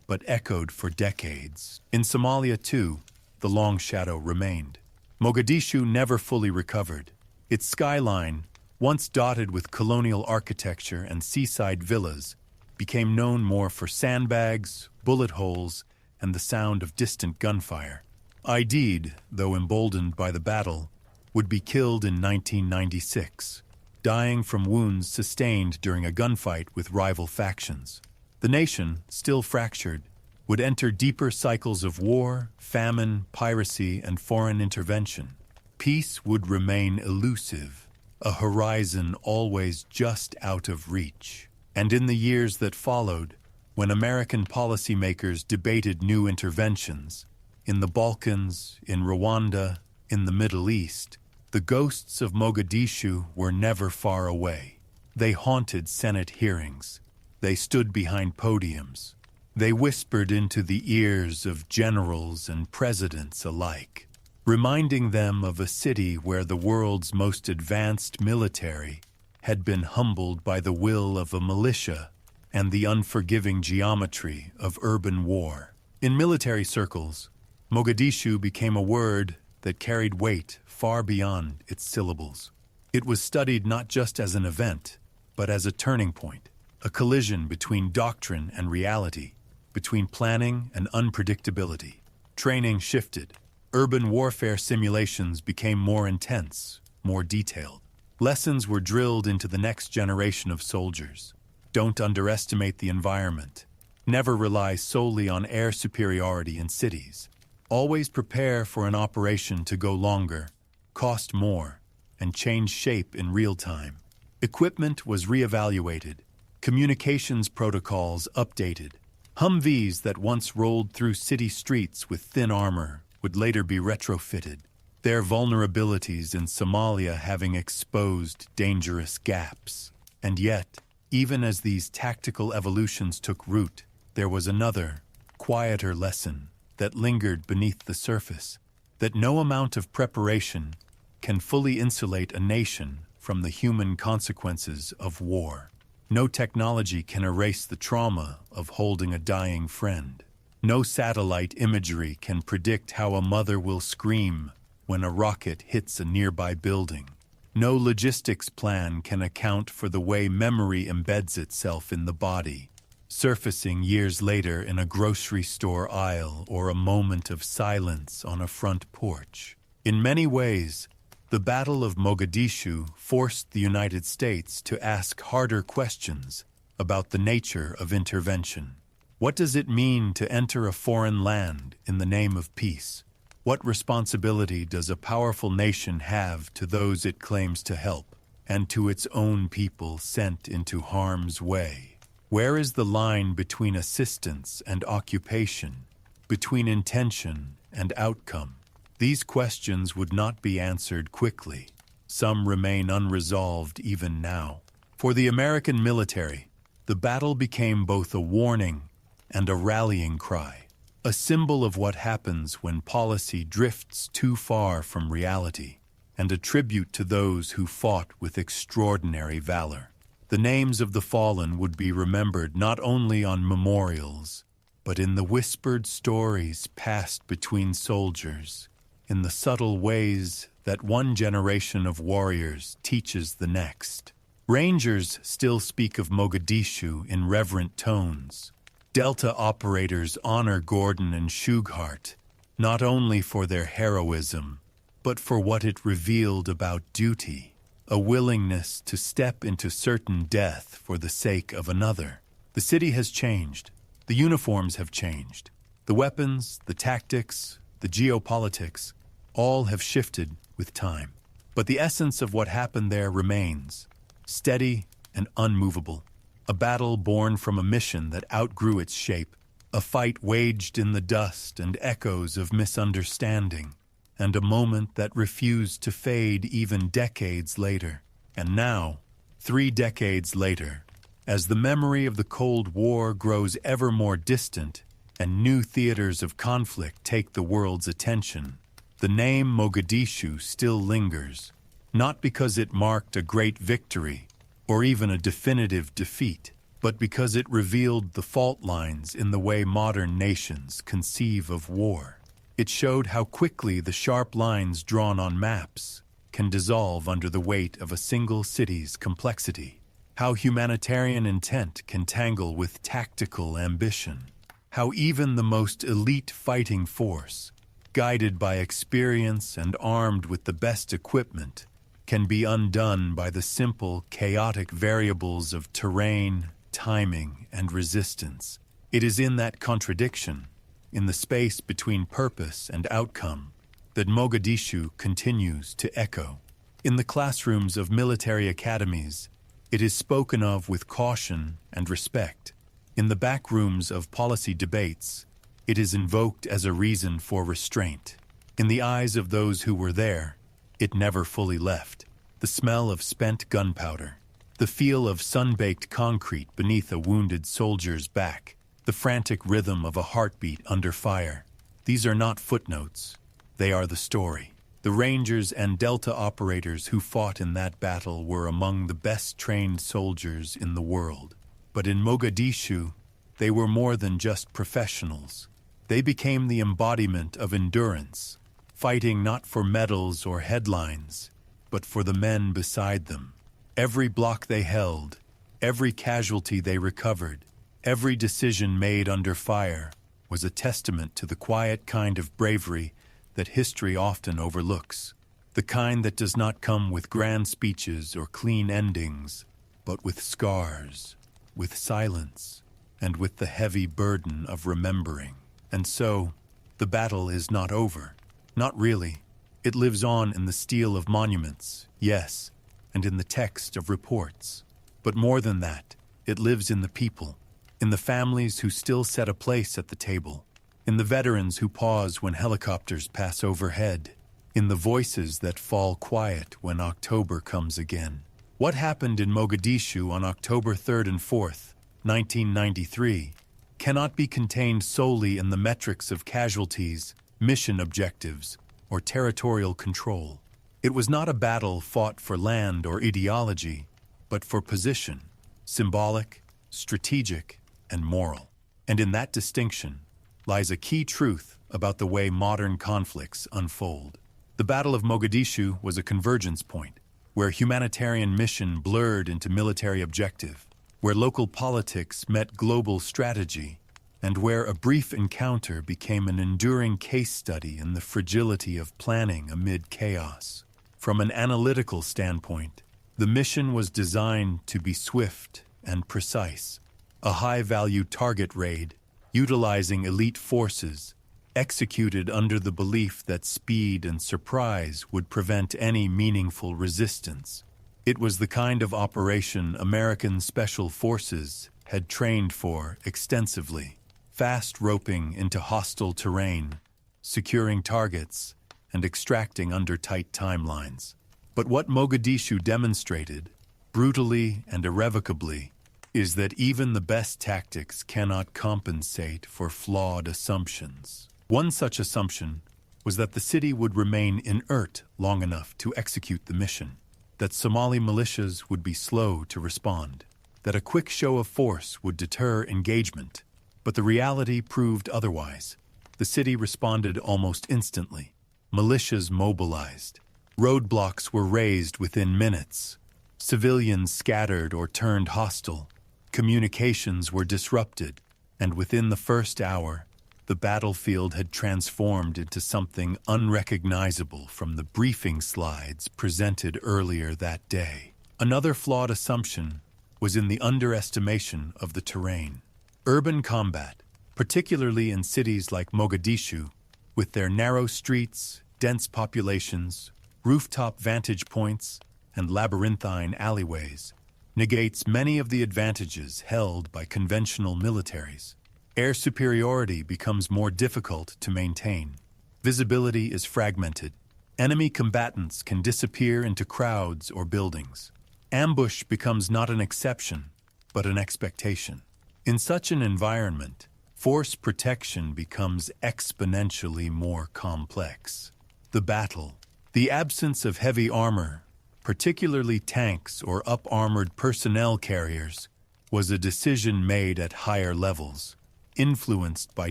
but echoed for decades. In Somalia, too, the long shadow remained. Mogadishu never fully recovered. Its skyline, once dotted with colonial architecture and seaside villas, became known more for sandbags, bullet holes, and the sound of distant gunfire. Aidid, though emboldened by the battle, would be killed in 1996, dying from wounds sustained during a gunfight with rival factions. The nation, still fractured, would enter deeper cycles of war, famine, piracy, and foreign intervention. Peace would remain elusive, a horizon always just out of reach. And in the years that followed, when American policymakers debated new interventions, in the Balkans, in Rwanda, in the Middle East, the ghosts of Mogadishu were never far away. They haunted Senate hearings. They stood behind podiums. They whispered into the ears of generals and presidents alike, reminding them of a city where the world's most advanced military had been humbled by the will of a militia and the unforgiving geometry of urban war. In military circles, Mogadishu became a word that carried weight far beyond its syllables. It was studied not just as an event, but as a turning point, a collision between doctrine and reality, between planning and unpredictability. Training shifted. Urban warfare simulations became more intense, more detailed. Lessons were drilled into the next generation of soldiers. Don't underestimate the environment. Never rely solely on air superiority in cities. Always prepare for an operation to go longer, cost more, and change shape in real time. Equipment was reevaluated. Communications protocols updated. Humvees that once rolled through city streets with thin armor would later be retrofitted, their vulnerabilities in Somalia having exposed dangerous gaps. And yet, even as these tactical evolutions took root, there was another, quieter lesson that lingered beneath the surface, that no amount of preparation can fully insulate a nation from the human consequences of war. No technology can erase the trauma of holding a dying friend. No satellite imagery can predict how a mother will scream when a rocket hits a nearby building. No logistics plan can account for the way memory embeds itself in the body, surfacing years later in a grocery store aisle or a moment of silence on a front porch. In many ways, the Battle of Mogadishu forced the United States to ask harder questions about the nature of intervention. What does it mean to enter a foreign land in the name of peace? What responsibility does a powerful nation have to those it claims to help, and to its own people sent into harm's way? Where is the line between assistance and occupation, between intention and outcome? These questions would not be answered quickly. Some remain unresolved even now. For the American military, the battle became both a warning and a rallying cry, a symbol of what happens when policy drifts too far from reality, and a tribute to those who fought with extraordinary valor. The names of the fallen would be remembered not only on memorials, but in the whispered stories passed between soldiers, in the subtle ways that one generation of warriors teaches the next. Rangers still speak of Mogadishu in reverent tones. Delta operators honor Gordon and Shughart, not only for their heroism, but for what it revealed about duty, a willingness to step into certain death for the sake of another. The city has changed. The uniforms have changed. The weapons, the tactics, the geopolitics, all have shifted with time. But the essence of what happened there remains, steady and unmovable. A battle born from a mission that outgrew its shape, a fight waged in the dust and echoes of misunderstanding, and a moment that refused to fade even decades later. And now, 3 decades later, as the memory of the Cold War grows ever more distant, and new theaters of conflict take the world's attention, the name Mogadishu still lingers, not because it marked a great victory or even a definitive defeat, but because it revealed the fault lines in the way modern nations conceive of war. It showed how quickly the sharp lines drawn on maps can dissolve under the weight of a single city's complexity, how humanitarian intent can tangle with tactical ambition, how even the most elite fighting force, guided by experience and armed with the best equipment, can be undone by the simple, chaotic variables of terrain, timing, and resistance. It is in that contradiction, in the space between purpose and outcome, that Mogadishu continues to echo. In the classrooms of military academies, it is spoken of with caution and respect. In the back rooms of policy debates, it is invoked as a reason for restraint. In the eyes of those who were there, it never fully left. The smell of spent gunpowder, the feel of sun-baked concrete beneath a wounded soldier's back, the frantic rhythm of a heartbeat under fire. These are not footnotes. They are the story. The Rangers and Delta operators who fought in that battle were among the best-trained soldiers in the world. But in Mogadishu, they were more than just professionals. They became the embodiment of endurance, fighting not for medals or headlines, but for the men beside them. Every block they held, every casualty they recovered, every decision made under fire was a testament to the quiet kind of bravery that history often overlooks, the kind that does not come with grand speeches or clean endings, but with scars, with silence, and with the heavy burden of remembering. And so, the battle is not over. Not really. It lives on in the steel of monuments, yes, and in the text of reports. But more than that, it lives in the people, in the families who still set a place at the table, in the veterans who pause when helicopters pass overhead, in the voices that fall quiet when October comes again. What happened in Mogadishu on October 3rd and 4th, 1993, cannot be contained solely in the metrics of casualties, mission objectives, or territorial control. It was not a battle fought for land or ideology, but for position, symbolic, strategic, and moral. And in that distinction lies a key truth about the way modern conflicts unfold. The Battle of Mogadishu was a convergence point, where humanitarian mission blurred into military objective, where local politics met global strategy, and where a brief encounter became an enduring case study in the fragility of planning amid chaos. From an analytical standpoint, the mission was designed to be swift and precise, a high-value target raid utilizing elite forces, executed under the belief that speed and surprise would prevent any meaningful resistance. It was the kind of operation American Special Forces had trained for extensively, fast roping into hostile terrain, securing targets, and extracting under tight timelines. But what Mogadishu demonstrated, brutally and irrevocably, is that even the best tactics cannot compensate for flawed assumptions. One such assumption was that the city would remain inert long enough to execute the mission, that Somali militias would be slow to respond, that a quick show of force would deter engagement. But the reality proved otherwise. The city responded almost instantly. Militias mobilized. Roadblocks were raised within minutes. Civilians scattered or turned hostile. Communications were disrupted, and within the first hour, the battlefield had transformed into something unrecognizable from the briefing slides presented earlier that day. Another flawed assumption was in the underestimation of the terrain. Urban combat, particularly in cities like Mogadishu, with their narrow streets, dense populations, rooftop vantage points, and labyrinthine alleyways, negates many of the advantages held by conventional militaries. Air superiority becomes more difficult to maintain. Visibility is fragmented. Enemy combatants can disappear into crowds or buildings. Ambush becomes not an exception, but an expectation. In such an environment, force protection becomes exponentially more complex. The battle, the absence of heavy armor, particularly tanks or up-armored personnel carriers, was a decision made at higher levels, influenced by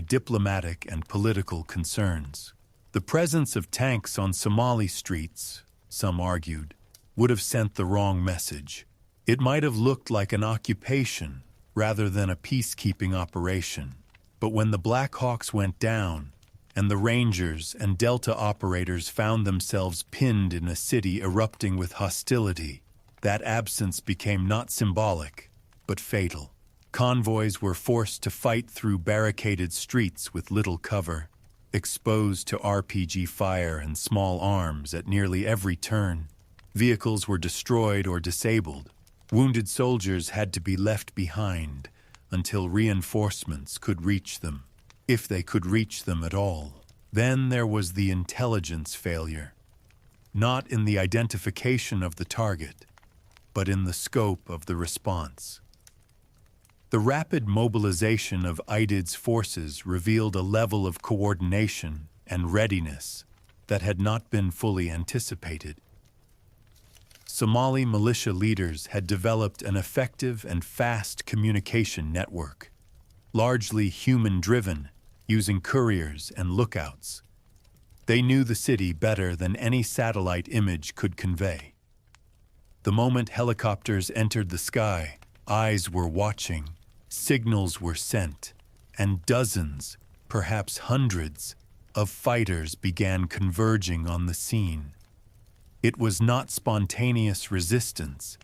diplomatic and political concerns. The presence of tanks on Somali streets, some argued, would have sent the wrong message. It might have looked like an occupation rather than a peacekeeping operation. But when the Black Hawks went down, and the Rangers and Delta operators found themselves pinned in a city erupting with hostility, that absence became not symbolic, but fatal. Convoys were forced to fight through barricaded streets with little cover, exposed to RPG fire and small arms at nearly every turn. Vehicles were destroyed or disabled. Wounded soldiers had to be left behind until reinforcements could reach them, if they could reach them at all. Then there was the intelligence failure, not in the identification of the target, but in the scope of the response. The rapid mobilization of IDID's forces revealed a level of coordination and readiness that had not been fully anticipated. Somali militia leaders had developed an effective and fast communication network, largely human-driven, using couriers and lookouts. They knew the city better than any satellite image could convey. The moment helicopters entered the sky, eyes were watching, signals were sent, and dozens, perhaps hundreds, of fighters began converging on the scene. It was not spontaneous resistance.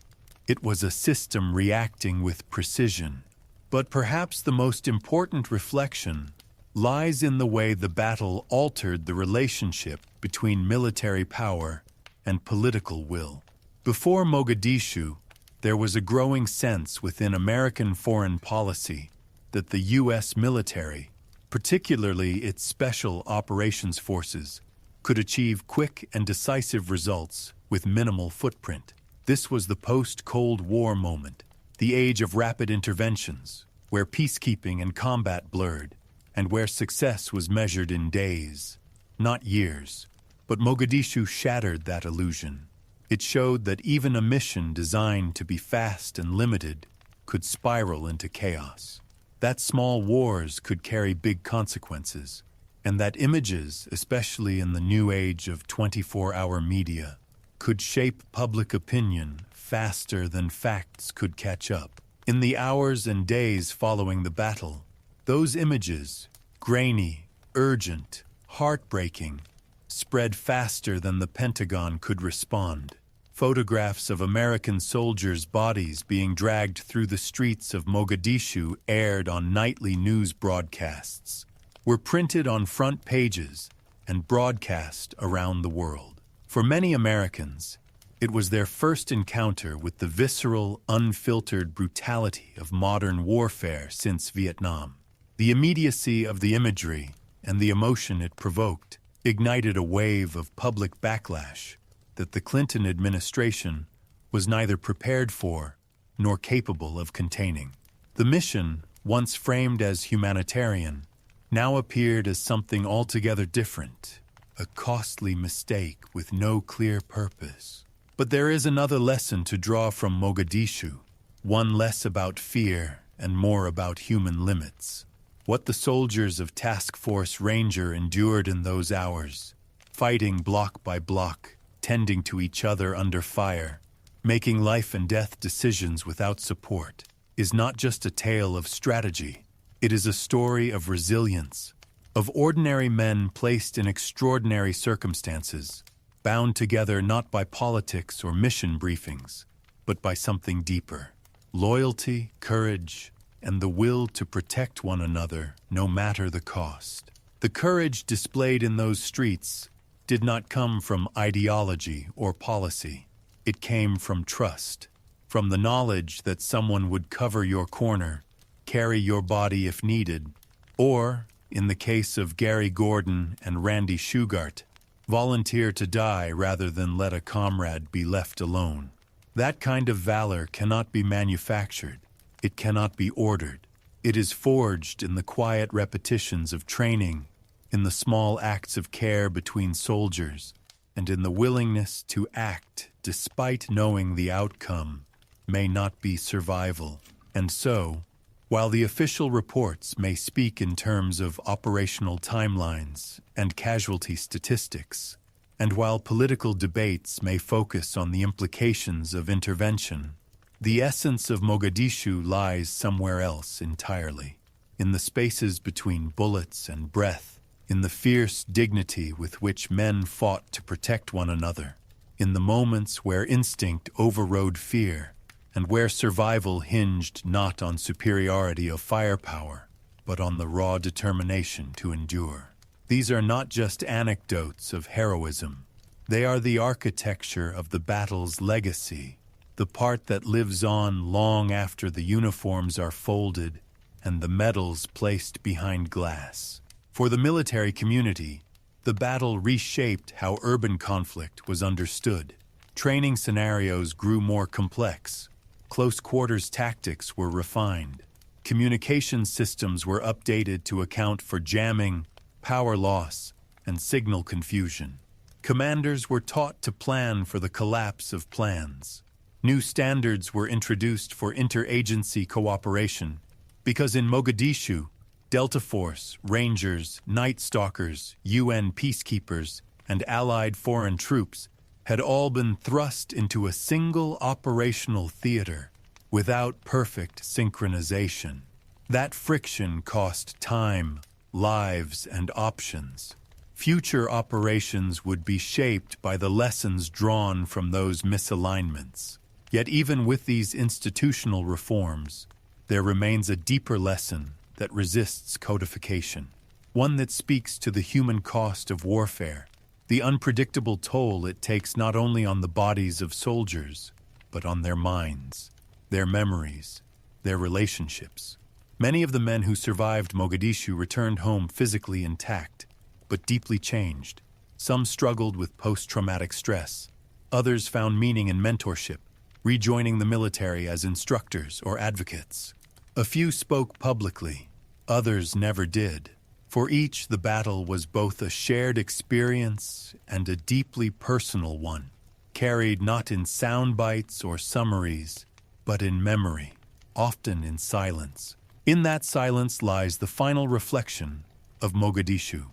It was a system reacting with precision. But perhaps the most important reflection lies in the way the battle altered the relationship between military power and political will. Before Mogadishu, there was a growing sense within American foreign policy that the U.S. military, particularly its Special Operations Forces, could achieve quick and decisive results with minimal footprint. This was the post-Cold War moment, the age of rapid interventions, where peacekeeping and combat blurred, and where success was measured in days, not years. But Mogadishu shattered that illusion. It showed that even a mission designed to be fast and limited could spiral into chaos. That small wars could carry big consequences, and that images, especially in the new age of 24-hour media, could shape public opinion faster than facts could catch up. In the hours and days following the battle, those images, grainy, urgent, heartbreaking, spread faster than the Pentagon could respond. Photographs of American soldiers' bodies being dragged through the streets of Mogadishu, aired on nightly news broadcasts, were printed on front pages and broadcast around the world. For many Americans, it was their first encounter with the visceral, unfiltered brutality of modern warfare since Vietnam. The immediacy of the imagery and the emotion it provoked ignited a wave of public backlash that the Clinton administration was neither prepared for nor capable of containing. The mission, once framed as humanitarian, now appeared as something altogether different, a costly mistake with no clear purpose. But there is another lesson to draw from Mogadishu, one less about fear and more about human limits. What the soldiers of Task Force Ranger endured in those hours, fighting block by block, tending to each other under fire, making life and death decisions without support, is not just a tale of strategy. It is a story of resilience, of ordinary men placed in extraordinary circumstances, bound together not by politics or mission briefings, but by something deeper: loyalty, courage, and the will to protect one another no matter the cost. The courage displayed in those streets did not come from ideology or policy. It came from trust, from the knowledge that someone would cover your corner, carry your body if needed, or, in the case of Gary Gordon and Randy Shugart, volunteer to die rather than let a comrade be left alone. That kind of valor cannot be manufactured. It cannot be ordered. It is forged in the quiet repetitions of training, in the small acts of care between soldiers, and in the willingness to act despite knowing the outcome may not be survival. And so, while the official reports may speak in terms of operational timelines and casualty statistics, and while political debates may focus on the implications of intervention, the essence of Mogadishu lies somewhere else entirely, in the spaces between bullets and breath, in the fierce dignity with which men fought to protect one another, in the moments where instinct overrode fear, and where survival hinged not on superiority of firepower, but on the raw determination to endure. These are not just anecdotes of heroism. They are the architecture of the battle's legacy, the part that lives on long after the uniforms are folded and the medals placed behind glass. For the military community, the battle reshaped how urban conflict was understood. Training scenarios grew more complex. Close quarters tactics were refined. Communication systems were updated to account for jamming, power loss, and signal confusion. Commanders were taught to plan for the collapse of plans. New standards were introduced for interagency cooperation, because in Mogadishu, Delta Force, Rangers, Night Stalkers, UN peacekeepers, and allied foreign troops had all been thrust into a single operational theater without perfect synchronization. That friction cost time, lives, and options. Future operations would be shaped by the lessons drawn from those misalignments. Yet even with these institutional reforms, there remains a deeper lesson that resists codification, one that speaks to the human cost of warfare, the unpredictable toll it takes not only on the bodies of soldiers, but on their minds, their memories, their relationships. Many of the men who survived Mogadishu returned home physically intact, but deeply changed. Some struggled with post-traumatic stress. Others found meaning in mentorship, rejoining the military as instructors or advocates. A few spoke publicly, others never did. For each, the battle was both a shared experience and a deeply personal one, carried not in sound bites or summaries, but in memory, often in silence. In that silence lies the final reflection of Mogadishu.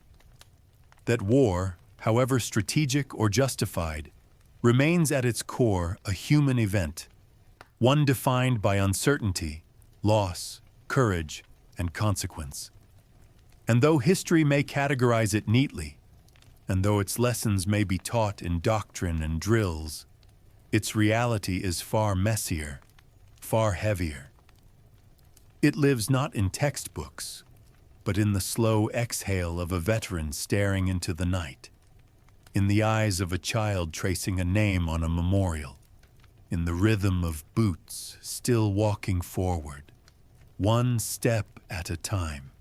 That war, however strategic or justified, remains at its core a human event, one defined by uncertainty, loss, courage, and consequence. And though history may categorize it neatly, and though its lessons may be taught in doctrine and drills, its reality is far messier, far heavier. It lives not in textbooks, but in the slow exhale of a veteran staring into the night, in the eyes of a child tracing a name on a memorial, in the rhythm of boots still walking forward, one step at a time.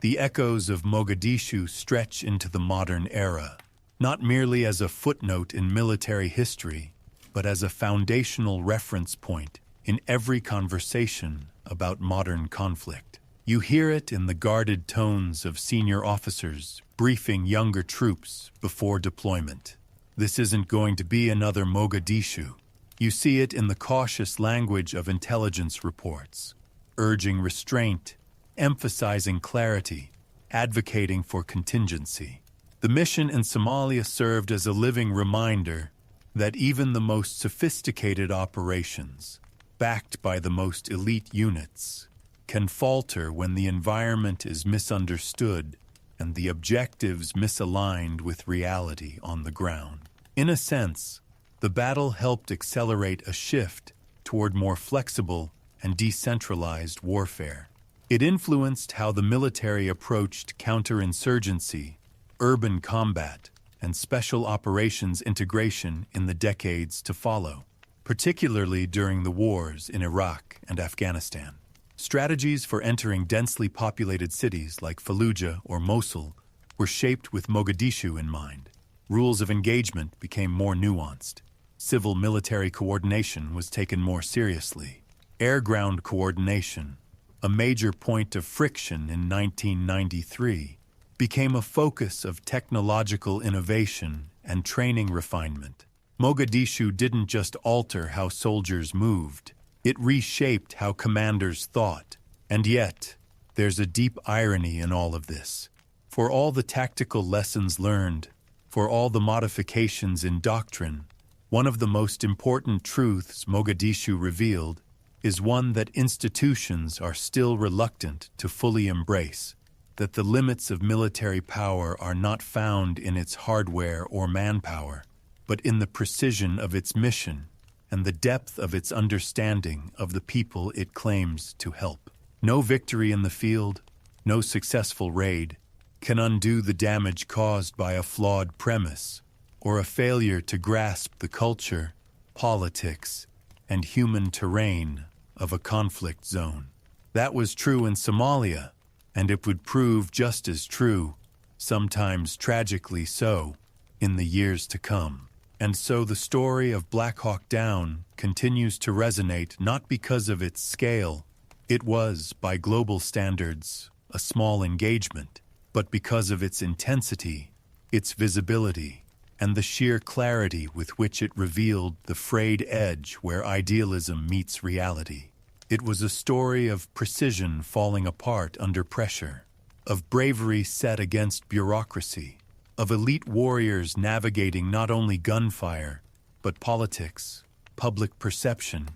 The echoes of Mogadishu stretch into the modern era, not merely as a footnote in military history, but as a foundational reference point in every conversation about modern conflict. You hear it in the guarded tones of senior officers briefing younger troops before deployment. This isn't going to be another Mogadishu. You see it in the cautious language of intelligence reports, urging restraint, emphasizing clarity, advocating for contingency. The mission in Somalia served as a living reminder that even the most sophisticated operations, backed by the most elite units, can falter when the environment is misunderstood and the objectives misaligned with reality on the ground. In a sense, the battle helped accelerate a shift toward more flexible and decentralized warfare. It influenced how the military approached counterinsurgency, urban combat, and special operations integration in the decades to follow, particularly during the wars in Iraq and Afghanistan. Strategies for entering densely populated cities like Fallujah or Mosul were shaped with Mogadishu in mind. Rules of engagement became more nuanced. Civil-military coordination was taken more seriously. Air-ground coordination, a major point of friction in 1993, became a focus of technological innovation and training refinement. Mogadishu didn't just alter how soldiers moved, it reshaped how commanders thought. And yet, there's a deep irony in all of this. For all the tactical lessons learned, for all the modifications in doctrine, one of the most important truths Mogadishu revealed is one that institutions are still reluctant to fully embrace, that the limits of military power are not found in its hardware or manpower, but in the precision of its mission and the depth of its understanding of the people it claims to help. No victory in the field, no successful raid, can undo the damage caused by a flawed premise or a failure to grasp the culture, politics, and human terrain of a conflict zone. That was true in Somalia, and it would prove just as true, sometimes tragically so, in the years to come. And so the story of Black Hawk Down continues to resonate not because of its scale, it was, by global standards, a small engagement, but because of its intensity, its visibility, and the sheer clarity with which it revealed the frayed edge where idealism meets reality. It was a story of precision falling apart under pressure, of bravery set against bureaucracy, of elite warriors navigating not only gunfire, but politics, public perception,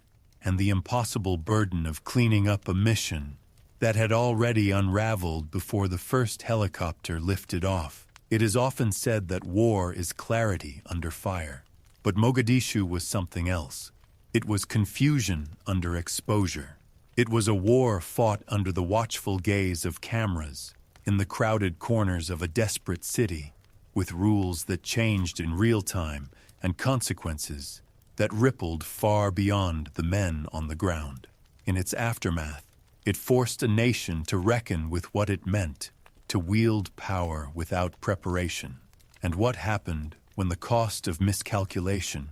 and the impossible burden of cleaning up a mission that had already unraveled before the first helicopter lifted off. It is often said that war is clarity under fire, but Mogadishu was something else. It was confusion under exposure. It was a war fought under the watchful gaze of cameras, in the crowded corners of a desperate city, with rules that changed in real time and consequences that rippled far beyond the men on the ground. In its aftermath, it forced a nation to reckon with what it meant to wield power without preparation, and what happened when the cost of miscalculation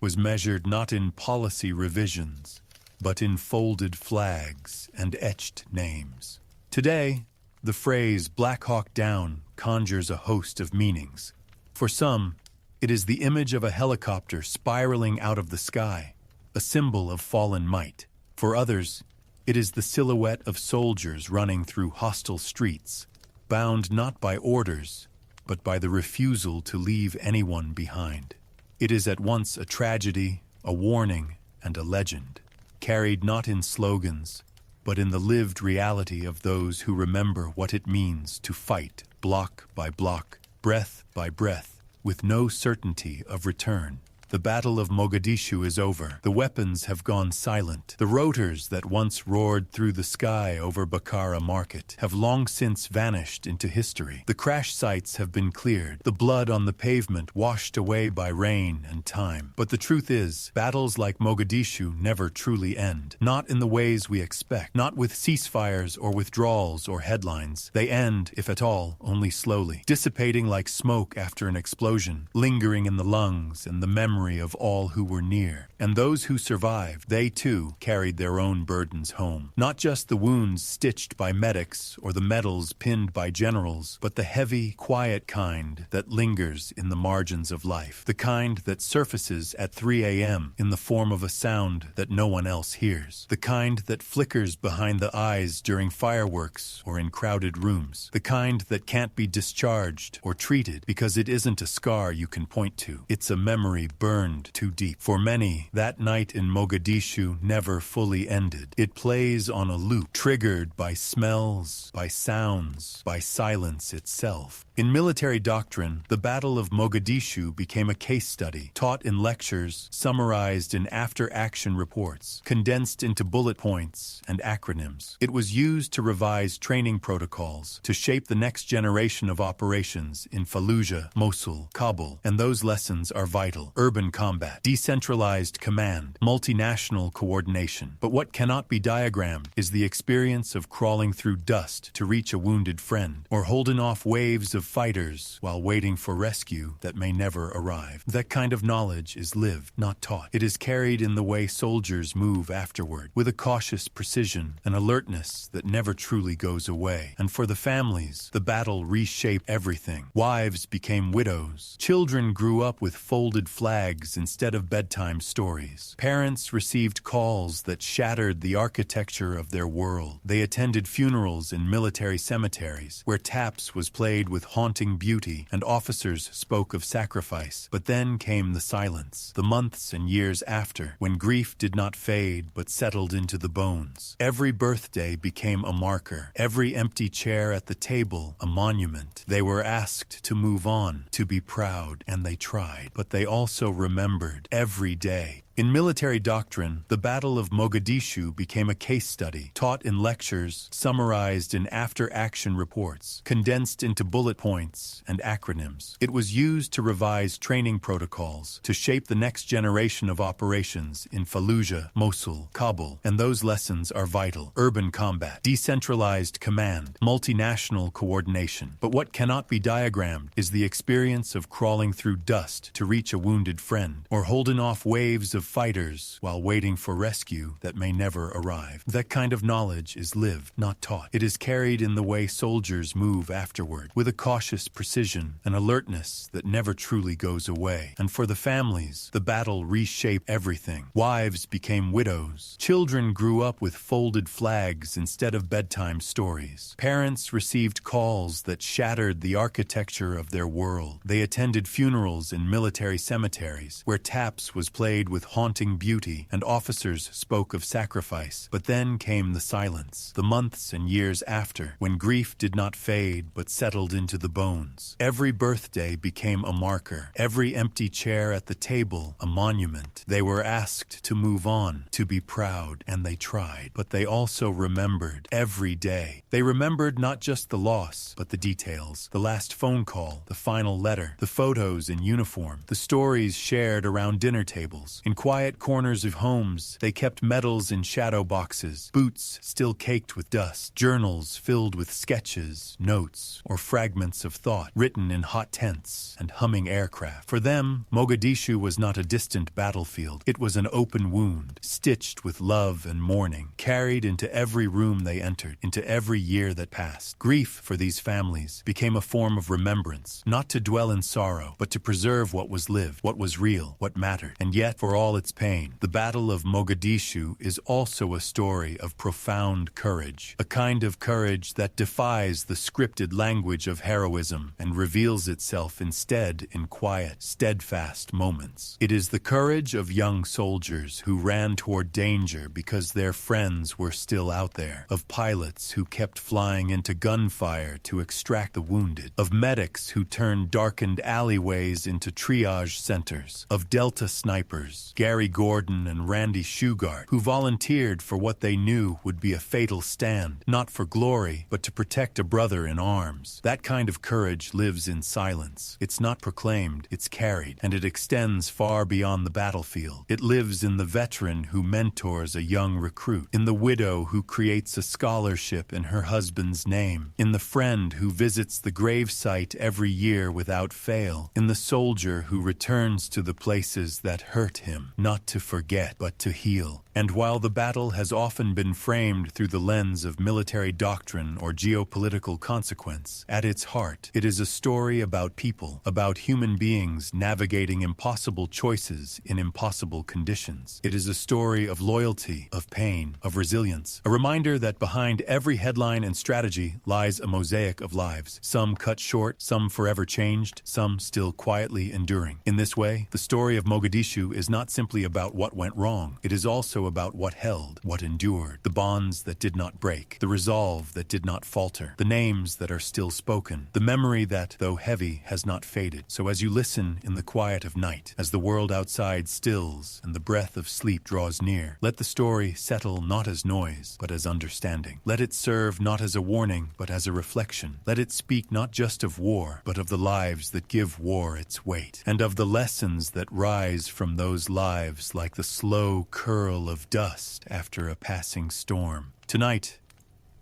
was measured not in policy revisions, but in folded flags and etched names. Today, the phrase Black Hawk Down conjures a host of meanings. For some, it is the image of a helicopter spiraling out of the sky, a symbol of fallen might. For others, it is the silhouette of soldiers running through hostile streets, bound not by orders, but by the refusal to leave anyone behind. It is at once a tragedy, a warning, and a legend, carried not in slogans, but in the lived reality of those who remember what it means to fight block by block, breath by breath, with no certainty of return. The Battle of Mogadishu is over. The weapons have gone silent. The rotors that once roared through the sky over Bakara Market have long since vanished into history. The crash sites have been cleared, the blood on the pavement washed away by rain and time. But the truth is, battles like Mogadishu never truly end. Not in the ways we expect. Not with ceasefires or withdrawals or headlines. They end, if at all, only slowly, dissipating like smoke after an explosion, lingering in the lungs and the memory of all who were near. And those who survived, they too carried their own burdens home. Not just the wounds stitched by medics or the medals pinned by generals, but the heavy, quiet kind that lingers in the margins of life. The kind that surfaces at 3 a.m. in the form of a sound that no one else hears. The kind that flickers behind the eyes during fireworks or in crowded rooms. The kind that can't be discharged or treated because it isn't a scar you can point to. It's a memory burned too deep. For many, that night in Mogadishu never fully ended. It plays on a loop, triggered by smells, by sounds, by silence itself. In military doctrine, the Battle of Mogadishu became a case study, taught in lectures, summarized in after-action reports, condensed into bullet points and acronyms. It was used to revise training protocols, to shape the next generation of operations in Fallujah, Mosul, Kabul, and those lessons are vital. Urban urban combat, decentralized command, multinational coordination. But what cannot be diagrammed is the experience of crawling through dust to reach a wounded friend, or holding off waves of fighters while waiting for rescue that may never arrive. That kind of knowledge is lived, not taught. It is carried in the way soldiers move afterward, with a cautious precision, an alertness that never truly goes away. And for the families, the battle reshaped everything. Wives became widows. Children grew up with folded flags instead of bedtime stories. Parents received calls that shattered the architecture of their world. They attended funerals in military cemeteries, where taps was played with haunting beauty and officers spoke of sacrifice. But then came the silence, the months and years after, when grief did not fade but settled into the bones. Every birthday became a marker, every empty chair at the table a monument. They were asked to move on, to be proud, and they tried. But they also remembered every day. In military doctrine, the Battle of Mogadishu became a case study, taught in lectures, summarized in after-action reports, condensed into bullet points and acronyms. It was used to revise training protocols, to shape the next generation of operations in Fallujah, Mosul, Kabul, and those lessons are vital. Urban combat, decentralized command, multinational coordination. But what cannot be diagrammed is the experience of crawling through dust to reach a wounded friend, or holding off waves of fighters while waiting for rescue that may never arrive. That kind of knowledge is lived, not taught. It is carried in the way soldiers move afterward, with a cautious precision, an alertness that never truly goes away. And for the families, the battle reshaped everything. Wives became widows. Children grew up with folded flags instead of bedtime stories. Parents received calls that shattered the architecture of their world. They attended funerals in military cemeteries, where taps was played with haunting beauty and officers spoke of sacrifice. But then came the silence, the months and years after, when grief did not fade but settled into the bones. Every birthday became a marker, every empty chair at the table a monument. They were asked to move on, to be proud, and they tried. But they also remembered every day. They remembered not just the loss, but the details, the last phone call, the final letter, the photos in uniform, the stories shared around dinner tables. In quiet corners of homes, they kept medals in shadow boxes, boots still caked with dust, journals filled with sketches, notes, or fragments of thought written in hot tents and humming aircraft. For them, Mogadishu was not a distant battlefield. It was an open wound, stitched with love and mourning, carried into every room they entered, into every year that passed. Grief for these families became a form of remembrance, not to dwell in sorrow, but to preserve what was lived, what was real, what mattered. And yet, for all its pain, the Battle of Mogadishu is also a story of profound courage, a kind of courage that defies the scripted language of heroism and reveals itself instead in quiet, steadfast moments. It is the courage of young soldiers who ran toward danger because their friends were still out there, of pilots who kept flying into gunfire to extract the wounded, of medics who turned darkened alleyways into triage centers, of Delta snipers, Gary Gordon and Randy Shugart, who volunteered for what they knew would be a fatal stand, not for glory, but to protect a brother in arms. That kind of courage lives in silence. It's not proclaimed, it's carried, and it extends far beyond the battlefield. It lives in the veteran who mentors a young recruit, in the widow who creates a scholarship in her husband's name, in the friend who visits the gravesite every year without fail, in the soldier who returns to the places that hurt him, not to forget, but to heal. And while the battle has often been framed through the lens of military doctrine or geopolitical consequence, at its heart, it is a story about people, about human beings navigating impossible choices in impossible conditions. It is a story of loyalty, of pain, of resilience, a reminder that behind every headline and strategy lies a mosaic of lives, some cut short, some forever changed, some still quietly enduring. In this way, the story of Mogadishu is not simply simply about what went wrong. It is also about what held, what endured, the bonds that did not break, the resolve that did not falter, the names that are still spoken, the memory that, though heavy, has not faded. So as you listen in the quiet of night, as the world outside stills and the breath of sleep draws near, let the story settle not as noise, but as understanding. Let it serve not as a warning, but as a reflection. Let it speak not just of war, but of the lives that give war its weight, and of the lessons that rise from those lives like the slow curl of dust after a passing storm. Tonight,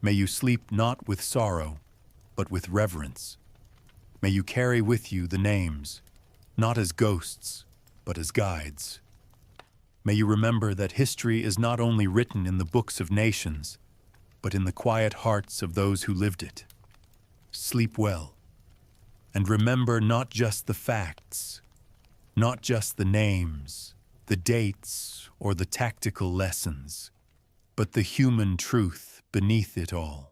may you sleep not with sorrow, but with reverence. May you carry with you the names, not as ghosts, but as guides. May you remember that history is not only written in the books of nations, but in the quiet hearts of those who lived it. Sleep well, and remember not just the facts, not just the names, the dates, or the tactical lessons, but the human truth beneath it all.